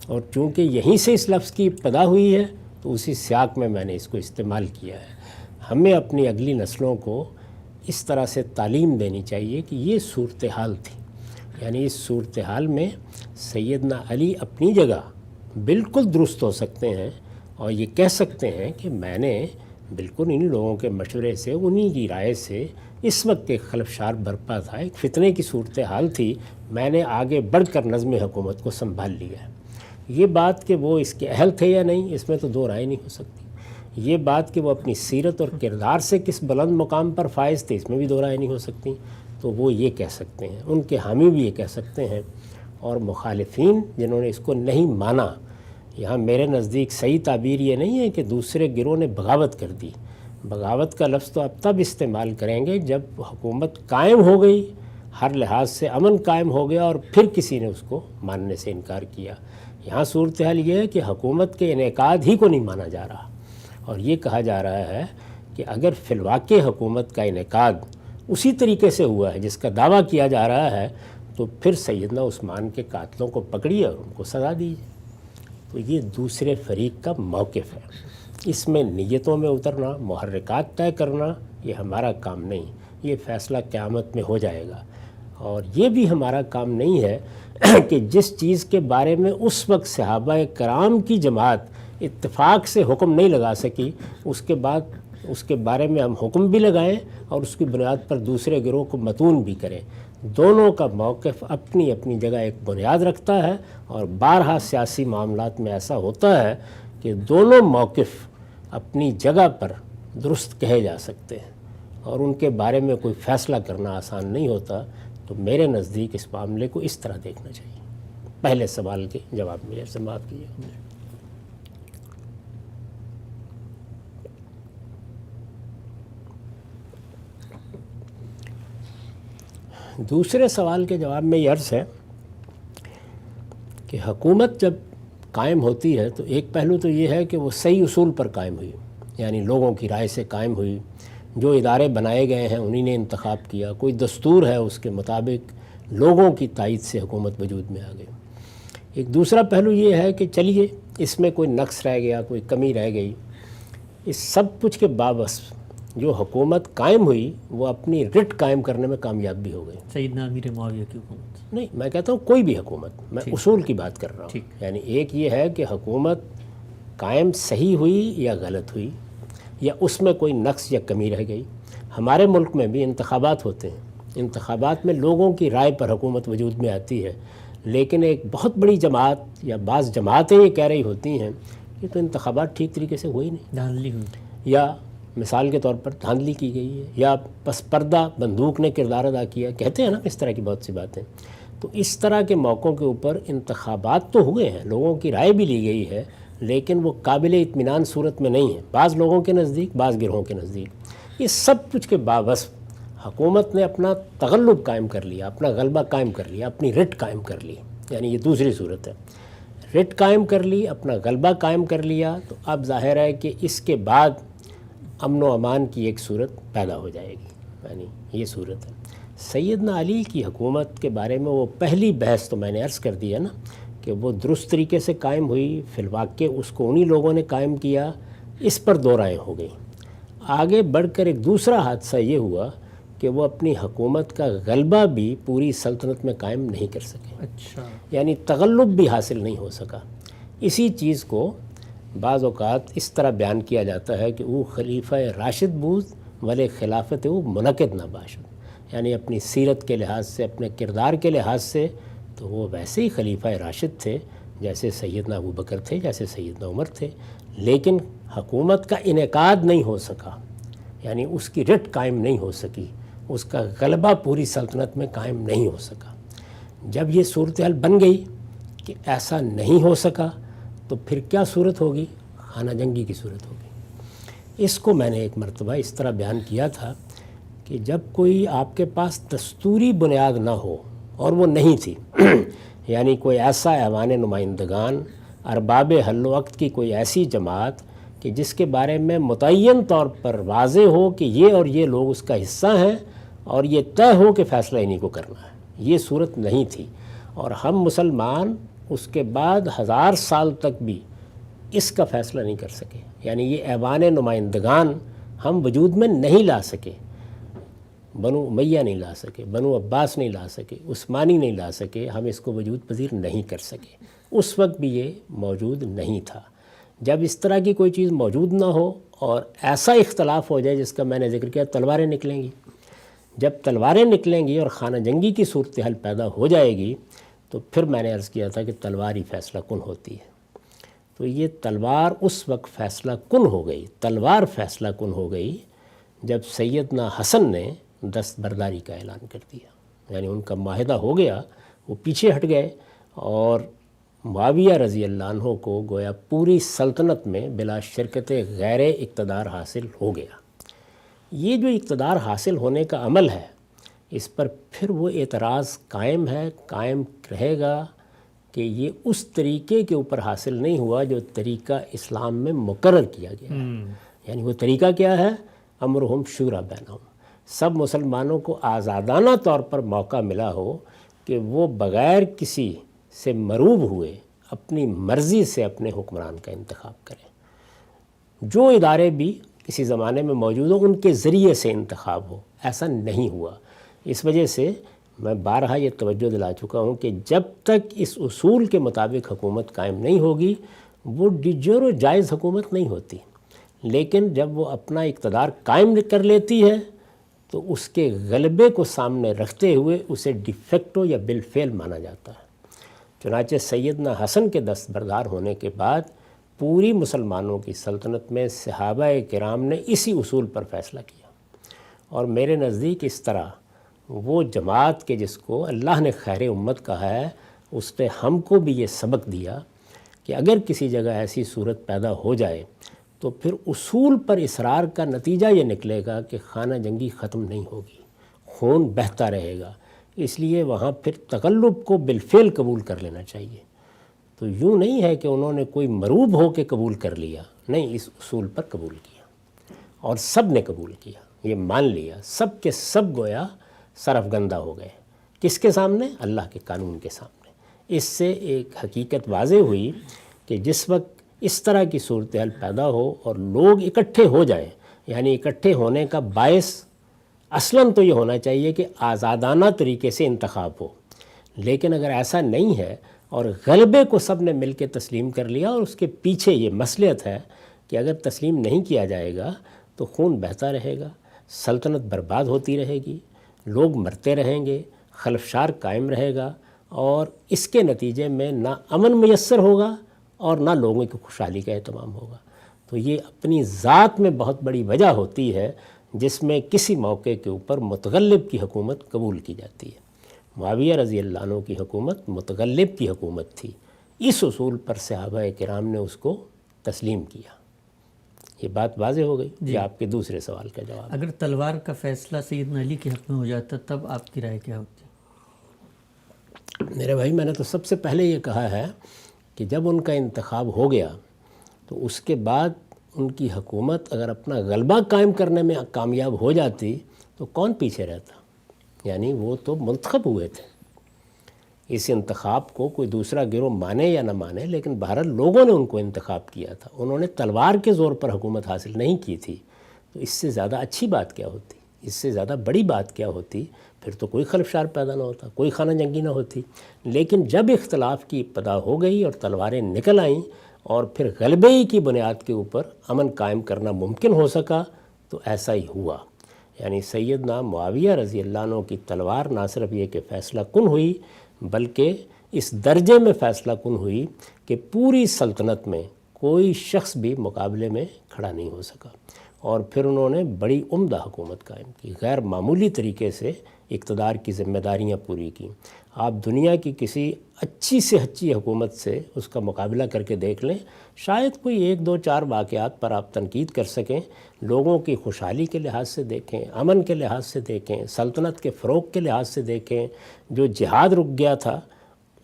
اور چونکہ یہیں سے اس لفظ کی ابتدا ہوئی ہے تو اسی سیاق میں نے اس کو استعمال کیا ہے۔ ہمیں اپنی اگلی نسلوں کو اس طرح سے تعلیم دینی چاہیے کہ یہ صورتحال تھی، یعنی اس صورتحال میں سیدنا علی اپنی جگہ بالکل درست ہو سکتے ہیں اور یہ کہہ سکتے ہیں کہ میں نے بالکل ان لوگوں کے مشورے سے، انہی کی رائے سے، اس وقت ایک خلفشار برپا تھا، ایک فتنے کی صورتحال تھی، میں نے آگے بڑھ کر نظم حکومت کو سنبھال لیا ہے۔ یہ بات کہ وہ اس کے اہل تھے یا نہیں، اس میں تو دو رائے نہیں ہو سکتی۔ یہ بات کہ وہ اپنی سیرت اور کردار سے کس بلند مقام پر فائز تھے، اس میں بھی دو رائے نہیں ہو سکتی۔ تو وہ یہ کہہ سکتے ہیں، ان کے حامی بھی یہ کہہ سکتے ہیں، اور مخالفین جنہوں نے اس کو نہیں مانا، یہاں میرے نزدیک صحیح تعبیر یہ نہیں ہے کہ دوسرے گروہ نے بغاوت کر دی۔ بغاوت کا لفظ تو اب تب استعمال کریں گے جب حکومت قائم ہو گئی، ہر لحاظ سے امن قائم ہو گیا، اور پھر کسی نے اس کو ماننے سے انکار کیا۔ یہاں صورتحال یہ ہے کہ حکومت کے انعقاد ہی کو نہیں مانا جا رہا، اور یہ کہا جا رہا ہے کہ اگر فی الواقع حکومت کا انعقاد اسی طریقے سے ہوا ہے جس کا دعویٰ کیا جا رہا ہے، تو پھر سیدنا عثمان کے قاتلوں کو پکڑیے اور ان کو سزا دیجیے۔ تو یہ دوسرے فریق کا موقف ہے، اس میں نیتوں میں اترنا، محرکات طے کرنا، یہ ہمارا کام نہیں، یہ فیصلہ قیامت میں ہو جائے گا۔ اور یہ بھی ہمارا کام نہیں ہے کہ جس چیز کے بارے میں اس وقت صحابہ کرام کی جماعت اتفاق سے حکم نہیں لگا سکی، اس کے بارے میں ہم حکم بھی لگائیں اور اس کی بنیاد پر دوسرے گروہ کو متون بھی کریں۔ دونوں کا موقف اپنی اپنی جگہ ایک بنیاد رکھتا ہے، اور بارہا سیاسی معاملات میں ایسا ہوتا ہے کہ دونوں موقف اپنی جگہ پر درست کہے جا سکتے ہیں، اور ان کے بارے میں کوئی فیصلہ کرنا آسان نہیں ہوتا۔ تو میرے نزدیک اس معاملے کو اس طرح دیکھنا چاہیے۔ پہلے سوال کے جواب میں سے بات کیجیے۔ دوسرے سوال کے جواب میں یہ عرض ہے کہ حکومت جب قائم ہوتی ہے تو ایک پہلو تو یہ ہے کہ وہ صحیح اصول پر قائم ہوئی، یعنی لوگوں کی رائے سے قائم ہوئی، جو ادارے بنائے گئے ہیں انہی نے انتخاب کیا، کوئی دستور ہے اس کے مطابق لوگوں کی تائید سے حکومت وجود میں آ گئی۔ ایک دوسرا پہلو یہ ہے کہ چلیے اس میں کوئی نقص رہ گیا، کوئی کمی رہ گئی، اس سب کچھ کے باوجود جو حکومت قائم ہوئی وہ اپنی رٹ قائم کرنے میں کامیاب بھی ہو گئی۔ سیدنا امیر معاویہ کی حکومت نہیں، میں کہتا ہوں کوئی بھی حکومت، میں اصول کی بات کر رہا ہوں۔ یعنی ایک یہ ہے کہ حکومت قائم صحیح ہوئی یا غلط ہوئی، یا اس میں کوئی نقص یا کمی رہ گئی۔ ہمارے ملک میں بھی انتخابات ہوتے ہیں، انتخابات میں لوگوں کی رائے پر حکومت وجود میں آتی ہے، لیکن ایک بہت بڑی جماعت یا بعض جماعتیں یہ کہہ رہی ہوتی ہیں کہ تو انتخابات ٹھیک طریقے سے ہوئی نہیں، دھاندلی ہوئی، یا مثال کے طور پر دھاندلی کی گئی ہے، یا پس پردہ بندوق نے کردار ادا کیا، کہتے ہیں نا اس طرح کی بہت سی باتیں۔ تو اس طرح کے موقعوں کے اوپر انتخابات تو ہوئے ہیں، لوگوں کی رائے بھی لی گئی ہے، لیکن وہ قابل اطمینان صورت میں نہیں ہے، بعض لوگوں کے نزدیک، بعض گروہوں کے نزدیک۔ اس سب کچھ کے باوجود حکومت نے اپنا تغلب قائم کر لیا، اپنا غلبہ قائم کر لیا، اپنی رٹ قائم کر لی، یعنی یہ دوسری صورت ہے، رٹ قائم کر لی، اپنا غلبہ قائم کر لیا۔ تو اب ظاہر ہے کہ اس کے بعد امن و امان کی ایک صورت پیدا ہو جائے گی، یعنی یہ صورت ہے۔ سیدنا علی کی حکومت کے بارے میں وہ پہلی بحث تو میں نے عرض کر دیا نا کہ وہ درست طریقے سے قائم ہوئی، فی الواقع اس کو انہی لوگوں نے قائم کیا، اس پر دو رائیں ہو گئیں۔ آگے بڑھ کر ایک دوسرا حادثہ یہ ہوا کہ وہ اپنی حکومت کا غلبہ بھی پوری سلطنت میں قائم نہیں کر سکے، اچھا، یعنی تغلب بھی حاصل نہیں ہو سکا۔ اسی چیز کو بعض اوقات اس طرح بیان کیا جاتا ہے کہ وہ خلیفہ راشد بود ولے خلافت وہ منعقد نہ باشد، یعنی اپنی سیرت کے لحاظ سے، اپنے کردار کے لحاظ سے تو وہ ویسے ہی خلیفہ راشد تھے جیسے سیدنا ابو بکر تھے، جیسے سیدنا عمر تھے، لیکن حکومت کا انعقاد نہیں ہو سکا، یعنی اس کی رٹ قائم نہیں ہو سکی، اس کا غلبہ پوری سلطنت میں قائم نہیں ہو سکا۔ جب یہ صورتحال بن گئی کہ ایسا نہیں ہو سکا تو پھر کیا صورت ہوگی؟ خانہ جنگی کی صورت ہوگی۔ اس کو میں نے ایک مرتبہ اس طرح بیان کیا تھا کہ جب کوئی آپ کے پاس دستوری بنیاد نہ ہو، اور وہ نہیں تھی یعنی کوئی ایسا ایوان نمائندگان، ارباب حل و عقد کی کوئی ایسی جماعت کہ جس کے بارے میں متعین طور پر واضح ہو کہ یہ اور یہ لوگ اس کا حصہ ہیں اور یہ طے ہو کہ فیصلہ انہی کو کرنا ہے، یہ صورت نہیں تھی۔ اور ہم مسلمان اس کے بعد 1000 سال تک بھی اس کا فیصلہ نہیں کر سکے، یعنی یہ ایوان نمائندگان ہم وجود میں نہیں لا سکے، بنو امیہ نہیں لا سکے، بنو عباس نہیں لا سکے، عثمانی نہیں لا سکے، ہم اس کو وجود پذیر نہیں کر سکے۔ اس وقت بھی یہ موجود نہیں تھا۔ جب اس طرح کی کوئی چیز موجود نہ ہو اور ایسا اختلاف ہو جائے جس کا میں نے ذکر کیا، تلواریں نکلیں گی۔ جب تلواریں نکلیں گی اور خانہ جنگی کی صورتحال پیدا ہو جائے گی تو پھر میں نے عرض کیا تھا کہ تلوار ہی فیصلہ کن ہوتی ہے۔ تو یہ تلوار اس وقت فیصلہ کن ہو گئی، تلوار فیصلہ کن ہو گئی جب سیدنا حسن نے دستبرداری کا اعلان کر دیا، یعنی ان کا معاہدہ ہو گیا، وہ پیچھے ہٹ گئے اور معاویہ رضی اللہ عنہ کو گویا پوری سلطنت میں بلا شرکت غیر اقتدار حاصل ہو گیا۔ یہ جو اقتدار حاصل ہونے کا عمل ہے، اس پر پھر وہ اعتراض قائم ہے، قائم رہے گا کہ یہ اس طریقے کے اوپر حاصل نہیں ہوا جو طریقہ اسلام میں مقرر کیا گیا ہے۔ یعنی وہ طریقہ کیا ہے؟ امرہم شورا بینہم، سب مسلمانوں کو آزادانہ طور پر موقع ملا ہو کہ وہ بغیر کسی سے مروب ہوئے اپنی مرضی سے اپنے حکمران کا انتخاب کریں، جو ادارے بھی کسی زمانے میں موجود ہوں ان کے ذریعے سے انتخاب ہو۔ ایسا نہیں ہوا۔ اس وجہ سے میں بارہا یہ توجہ دلا چکا ہوں کہ جب تک اس اصول کے مطابق حکومت قائم نہیں ہوگی وہ ڈیجور و جائز حکومت نہیں ہوتی، لیکن جب وہ اپنا اقتدار قائم کر لیتی ہے تو اس کے غلبے کو سامنے رکھتے ہوئے اسے ڈیفیکٹو یا بالفعل مانا جاتا ہے۔ چنانچہ سیدنا حسن کے دستبردار ہونے کے بعد پوری مسلمانوں کی سلطنت میں صحابہ کرام نے اسی اصول پر فیصلہ کیا، اور میرے نزدیک اس طرح وہ جماعت کے جس کو اللہ نے خیر امت کہا ہے، اس پہ ہم کو بھی یہ سبق دیا کہ اگر کسی جگہ ایسی صورت پیدا ہو جائے تو پھر اصول پر اصرار کا نتیجہ یہ نکلے گا کہ خانہ جنگی ختم نہیں ہوگی، خون بہتا رہے گا، اس لیے وہاں پھر تغلب کو بالفعل قبول کر لینا چاہیے۔ تو یوں نہیں ہے کہ انہوں نے کوئی مروب ہو کے قبول کر لیا، نہیں، اس اصول پر قبول کیا اور سب نے قبول کیا، یہ مان لیا، سب کے سب گویا سرفگندہ ہو گئے۔ کس کے سامنے؟ اللہ کے قانون کے سامنے۔ اس سے ایک حقیقت واضح ہوئی کہ جس وقت اس طرح کی صورتحال پیدا ہو اور لوگ اکٹھے ہو جائیں، یعنی اکٹھے ہونے کا باعث اصلاً تو یہ ہونا چاہیے کہ آزادانہ طریقے سے انتخاب ہو، لیکن اگر ایسا نہیں ہے اور غلبے کو سب نے مل کے تسلیم کر لیا اور اس کے پیچھے یہ مصلحت ہے کہ اگر تسلیم نہیں کیا جائے گا تو خون بہتا رہے گا، سلطنت برباد ہوتی رہے گی، لوگ مرتے رہیں گے، خلفشار قائم رہے گا، اور اس کے نتیجے میں نہ امن میسر ہوگا اور نہ لوگوں کی خوشحالی کا اہتمام ہوگا۔ تو یہ اپنی ذات میں بہت بڑی وجہ ہوتی ہے جس میں کسی موقع کے اوپر متغلب کی حکومت قبول کی جاتی ہے۔ معاویہ رضی اللہ عنہ کی حکومت متغلب کی حکومت تھی، اس اصول پر صحابہ کرام نے اس کو تسلیم کیا۔ یہ بات واضح ہو گئی۔ یہ آپ کے دوسرے سوال کا جواب۔ اگر تلوار کا فیصلہ سیدنا علی کے حق میں ہو جاتا تب آپ کی رائے کیا ہوتی؟ میرے بھائی، میں نے تو سب سے پہلے یہ کہا ہے کہ جب ان کا انتخاب ہو گیا تو اس کے بعد ان کی حکومت اگر اپنا غلبہ قائم کرنے میں کامیاب ہو جاتی تو کون پیچھے رہتا؟ یعنی وہ تو منتخب ہوئے تھے۔ اس انتخاب کو کوئی دوسرا گروہ مانے یا نہ مانے، لیکن بہرحال لوگوں نے ان کو انتخاب کیا تھا، انہوں نے تلوار کے زور پر حکومت حاصل نہیں کی تھی۔ تو اس سے زیادہ اچھی بات کیا ہوتی؟ اس سے زیادہ بڑی بات کیا ہوتی؟ پھر تو کوئی خلفشار پیدا نہ ہوتا، کوئی خانہ جنگی نہ ہوتی۔ لیکن جب اختلاف کی ابتدا ہو گئی اور تلواریں نکل آئیں اور پھر غلبے کی بنیاد کے اوپر امن قائم کرنا ممکن ہو سکا تو ایسا ہی ہوا۔ یعنی سیدنا معاویہ رضی اللہ عنہ کی تلوار نہ صرف یہ کہ فیصلہ کن ہوئی بلکہ اس درجے میں فیصلہ کن ہوئی کہ پوری سلطنت میں کوئی شخص بھی مقابلے میں کھڑا نہیں ہو سکا، اور پھر انہوں نے بڑی عمدہ حکومت قائم کی، غیر معمولی طریقے سے اقتدار کی ذمہ داریاں پوری کی۔ آپ دنیا کی کسی اچھی سے اچھی حکومت سے اس کا مقابلہ کر کے دیکھ لیں، شاید کوئی 1 2 4 واقعات پر آپ تنقید کر سکیں، لوگوں کی خوشحالی کے لحاظ سے دیکھیں، امن کے لحاظ سے دیکھیں، سلطنت کے فروغ کے لحاظ سے دیکھیں، جو جہاد رک گیا تھا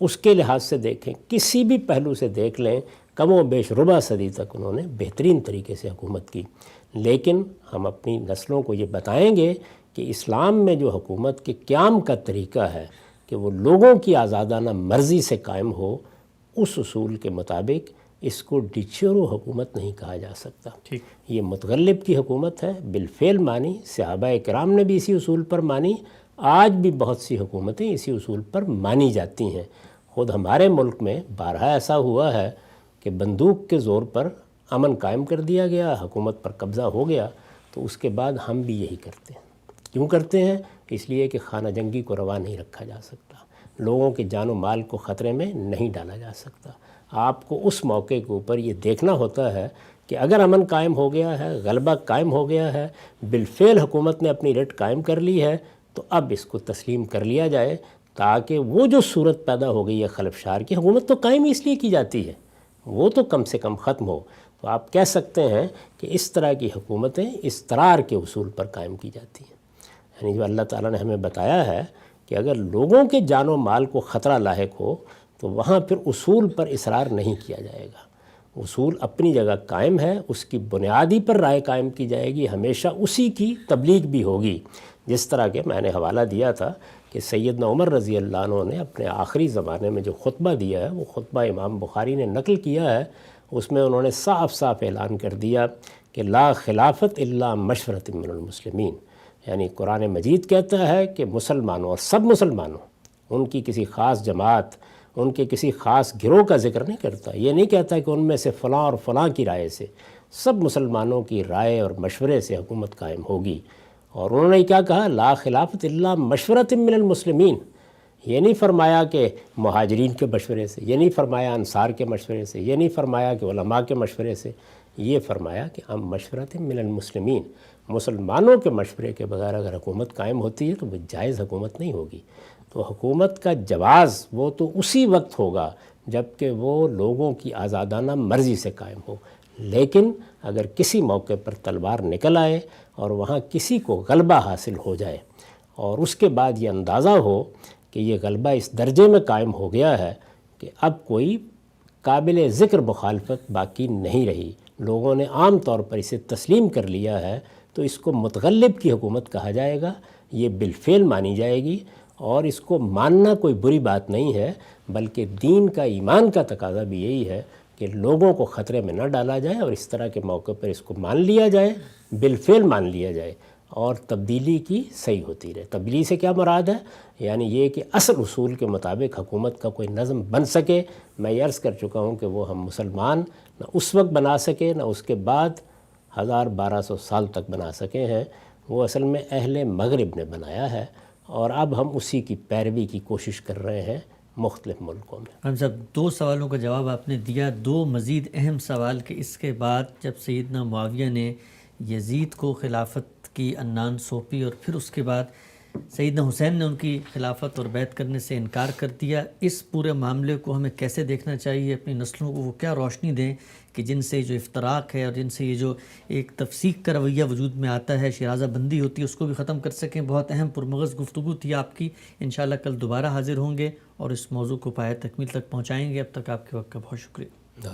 اس کے لحاظ سے دیکھیں، کسی بھی پہلو سے دیکھ لیں، کم و بیش ربع صدی تک انہوں نے بہترین طریقے سے حکومت کی۔ لیکن ہم اپنی نسلوں کو یہ بتائیں گے کہ اسلام میں جو حکومت کے قیام کا طریقہ ہے کہ وہ لوگوں کی آزادانہ مرضی سے قائم ہو، اس اصول کے مطابق اس کو ڈکٹیٹر حکومت نہیں کہا جا سکتا۔ یہ متغلب کی حکومت ہے، بالفعل مانی، صحابہ کرام نے بھی اسی اصول پر مانی، آج بھی بہت سی حکومتیں اسی اصول پر مانی جاتی ہیں۔ خود ہمارے ملک میں بارہا ایسا ہوا ہے کہ بندوق کے زور پر امن قائم کر دیا گیا، حکومت پر قبضہ ہو گیا، تو اس کے بعد ہم بھی یہی کرتے ہیں۔ کیوں کرتے ہیں؟ اس لیے کہ خانہ جنگی کو روا نہیں رکھا جا سکتا، لوگوں کے جان و مال کو خطرے میں نہیں ڈالا جا سکتا۔ آپ کو اس موقع کے اوپر یہ دیکھنا ہوتا ہے کہ اگر امن قائم ہو گیا ہے، غلبہ قائم ہو گیا ہے، بالفعل حکومت نے اپنی رٹ قائم کر لی ہے، تو اب اس کو تسلیم کر لیا جائے، تاکہ وہ جو صورت پیدا ہو گئی ہے خلفشار کی، حکومت تو قائم اس لیے کی جاتی ہے، وہ تو کم سے کم ختم ہو۔ تو آپ کہہ سکتے ہیں کہ اس طرح کی حکومتیں استقرار کے اصول پر قائم کی جاتی ہیں، یعنی جو اللہ تعالیٰ نے ہمیں بتایا ہے کہ اگر لوگوں کے جان و مال کو خطرہ لاحق ہو تو وہاں پھر اصول پر اصرار نہیں کیا جائے گا، اصول اپنی جگہ قائم ہے، اس کی بنیادی پر رائے قائم کی جائے گی، ہمیشہ اسی کی تبلیغ بھی ہوگی۔ جس طرح کہ میں نے حوالہ دیا تھا کہ سیدنا عمر رضی اللہ عنہ نے اپنے آخری زمانے میں جو خطبہ دیا ہے، وہ خطبہ امام بخاری نے نقل کیا ہے، اس میں انہوں نے صاف صاف اعلان کر دیا کہ لا خلافت الا مشورۃ من المسلمین، یعنی قرآن مجید کہتا ہے کہ مسلمانوں، اور سب مسلمانوں، ان کی کسی خاص جماعت، ان کے کسی خاص گروہ کا ذکر نہیں کرتا، یہ نہیں کہتا کہ ان میں سے فلاں اور فلاں کی رائے سے، سب مسلمانوں کی رائے اور مشورے سے حکومت قائم ہوگی۔ اور انہوں نے کیا کہا؟ لا خلافت الا مشورۃ من المسلمین، یہ نہیں فرمایا کہ مہاجرین کے مشورے سے، یہ نہیں فرمایا انصار کے مشورے سے، یہ نہیں فرمایا کہ علماء کے مشورے سے، یہ فرمایا کہ ہم مشورۃ من المسلمین، مسلمانوں کے مشورے کے بغیر اگر حکومت قائم ہوتی ہے تو وہ جائز حکومت نہیں ہوگی۔ تو حکومت کا جواز وہ تو اسی وقت ہوگا جب کہ وہ لوگوں کی آزادانہ مرضی سے قائم ہو، لیکن اگر کسی موقع پر تلوار نکل آئے اور وہاں کسی کو غلبہ حاصل ہو جائے اور اس کے بعد یہ اندازہ ہو کہ یہ غلبہ اس درجے میں قائم ہو گیا ہے کہ اب کوئی قابل ذکر مخالفت باقی نہیں رہی، لوگوں نے عام طور پر اسے تسلیم کر لیا ہے، تو اس کو متغلب کی حکومت کہا جائے گا، یہ بالفعل مانی جائے گی، اور اس کو ماننا کوئی بری بات نہیں ہے، بلکہ دین کا، ایمان کا تقاضا بھی یہی ہے کہ لوگوں کو خطرے میں نہ ڈالا جائے، اور اس طرح کے موقع پر اس کو مان لیا جائے، بالفعل مان لیا جائے، اور تبدیلی کی صحیح ہوتی رہے۔ تبدیلی سے کیا مراد ہے؟ یعنی یہ کہ اصل اصول کے مطابق حکومت کا کوئی نظم بن سکے۔ میں یہ عرض کر چکا ہوں کہ وہ ہم مسلمان نہ اس وقت بنا سکے، نہ اس کے بعد 1200 سال تک بنا سکے ہیں، وہ اصل میں اہل مغرب نے بنایا ہے، اور اب ہم اسی کی پیروی کی کوشش کر رہے ہیں مختلف ملکوں میں۔ ہم صاحب 2 سوالوں کا جواب آپ نے دیا، 2 مزید اہم سوال کہ اس کے بعد جب سیدنا معاویہ نے یزید کو خلافت کی عنان سونپی اور پھر اس کے بعد سیدنا حسین نے ان کی خلافت اور بیعت کرنے سے انکار کر دیا، اس پورے معاملے کو ہمیں کیسے دیکھنا چاہیے؟ اپنی نسلوں کو وہ کیا روشنی دیں کہ جن سے جو افتراق ہے اور جن سے یہ جو ایک تفسیق کا رویہ وجود میں آتا ہے، شیرازہ بندی ہوتی ہے، اس کو بھی ختم کر سکیں؟ بہت اہم پرمغز گفتگو تھی آپ کی، انشاءاللہ کل دوبارہ حاضر ہوں گے اور اس موضوع کو پایہ تکمیل تک پہنچائیں گے۔ اب تک آپ کے وقت کا بہت شکریہ۔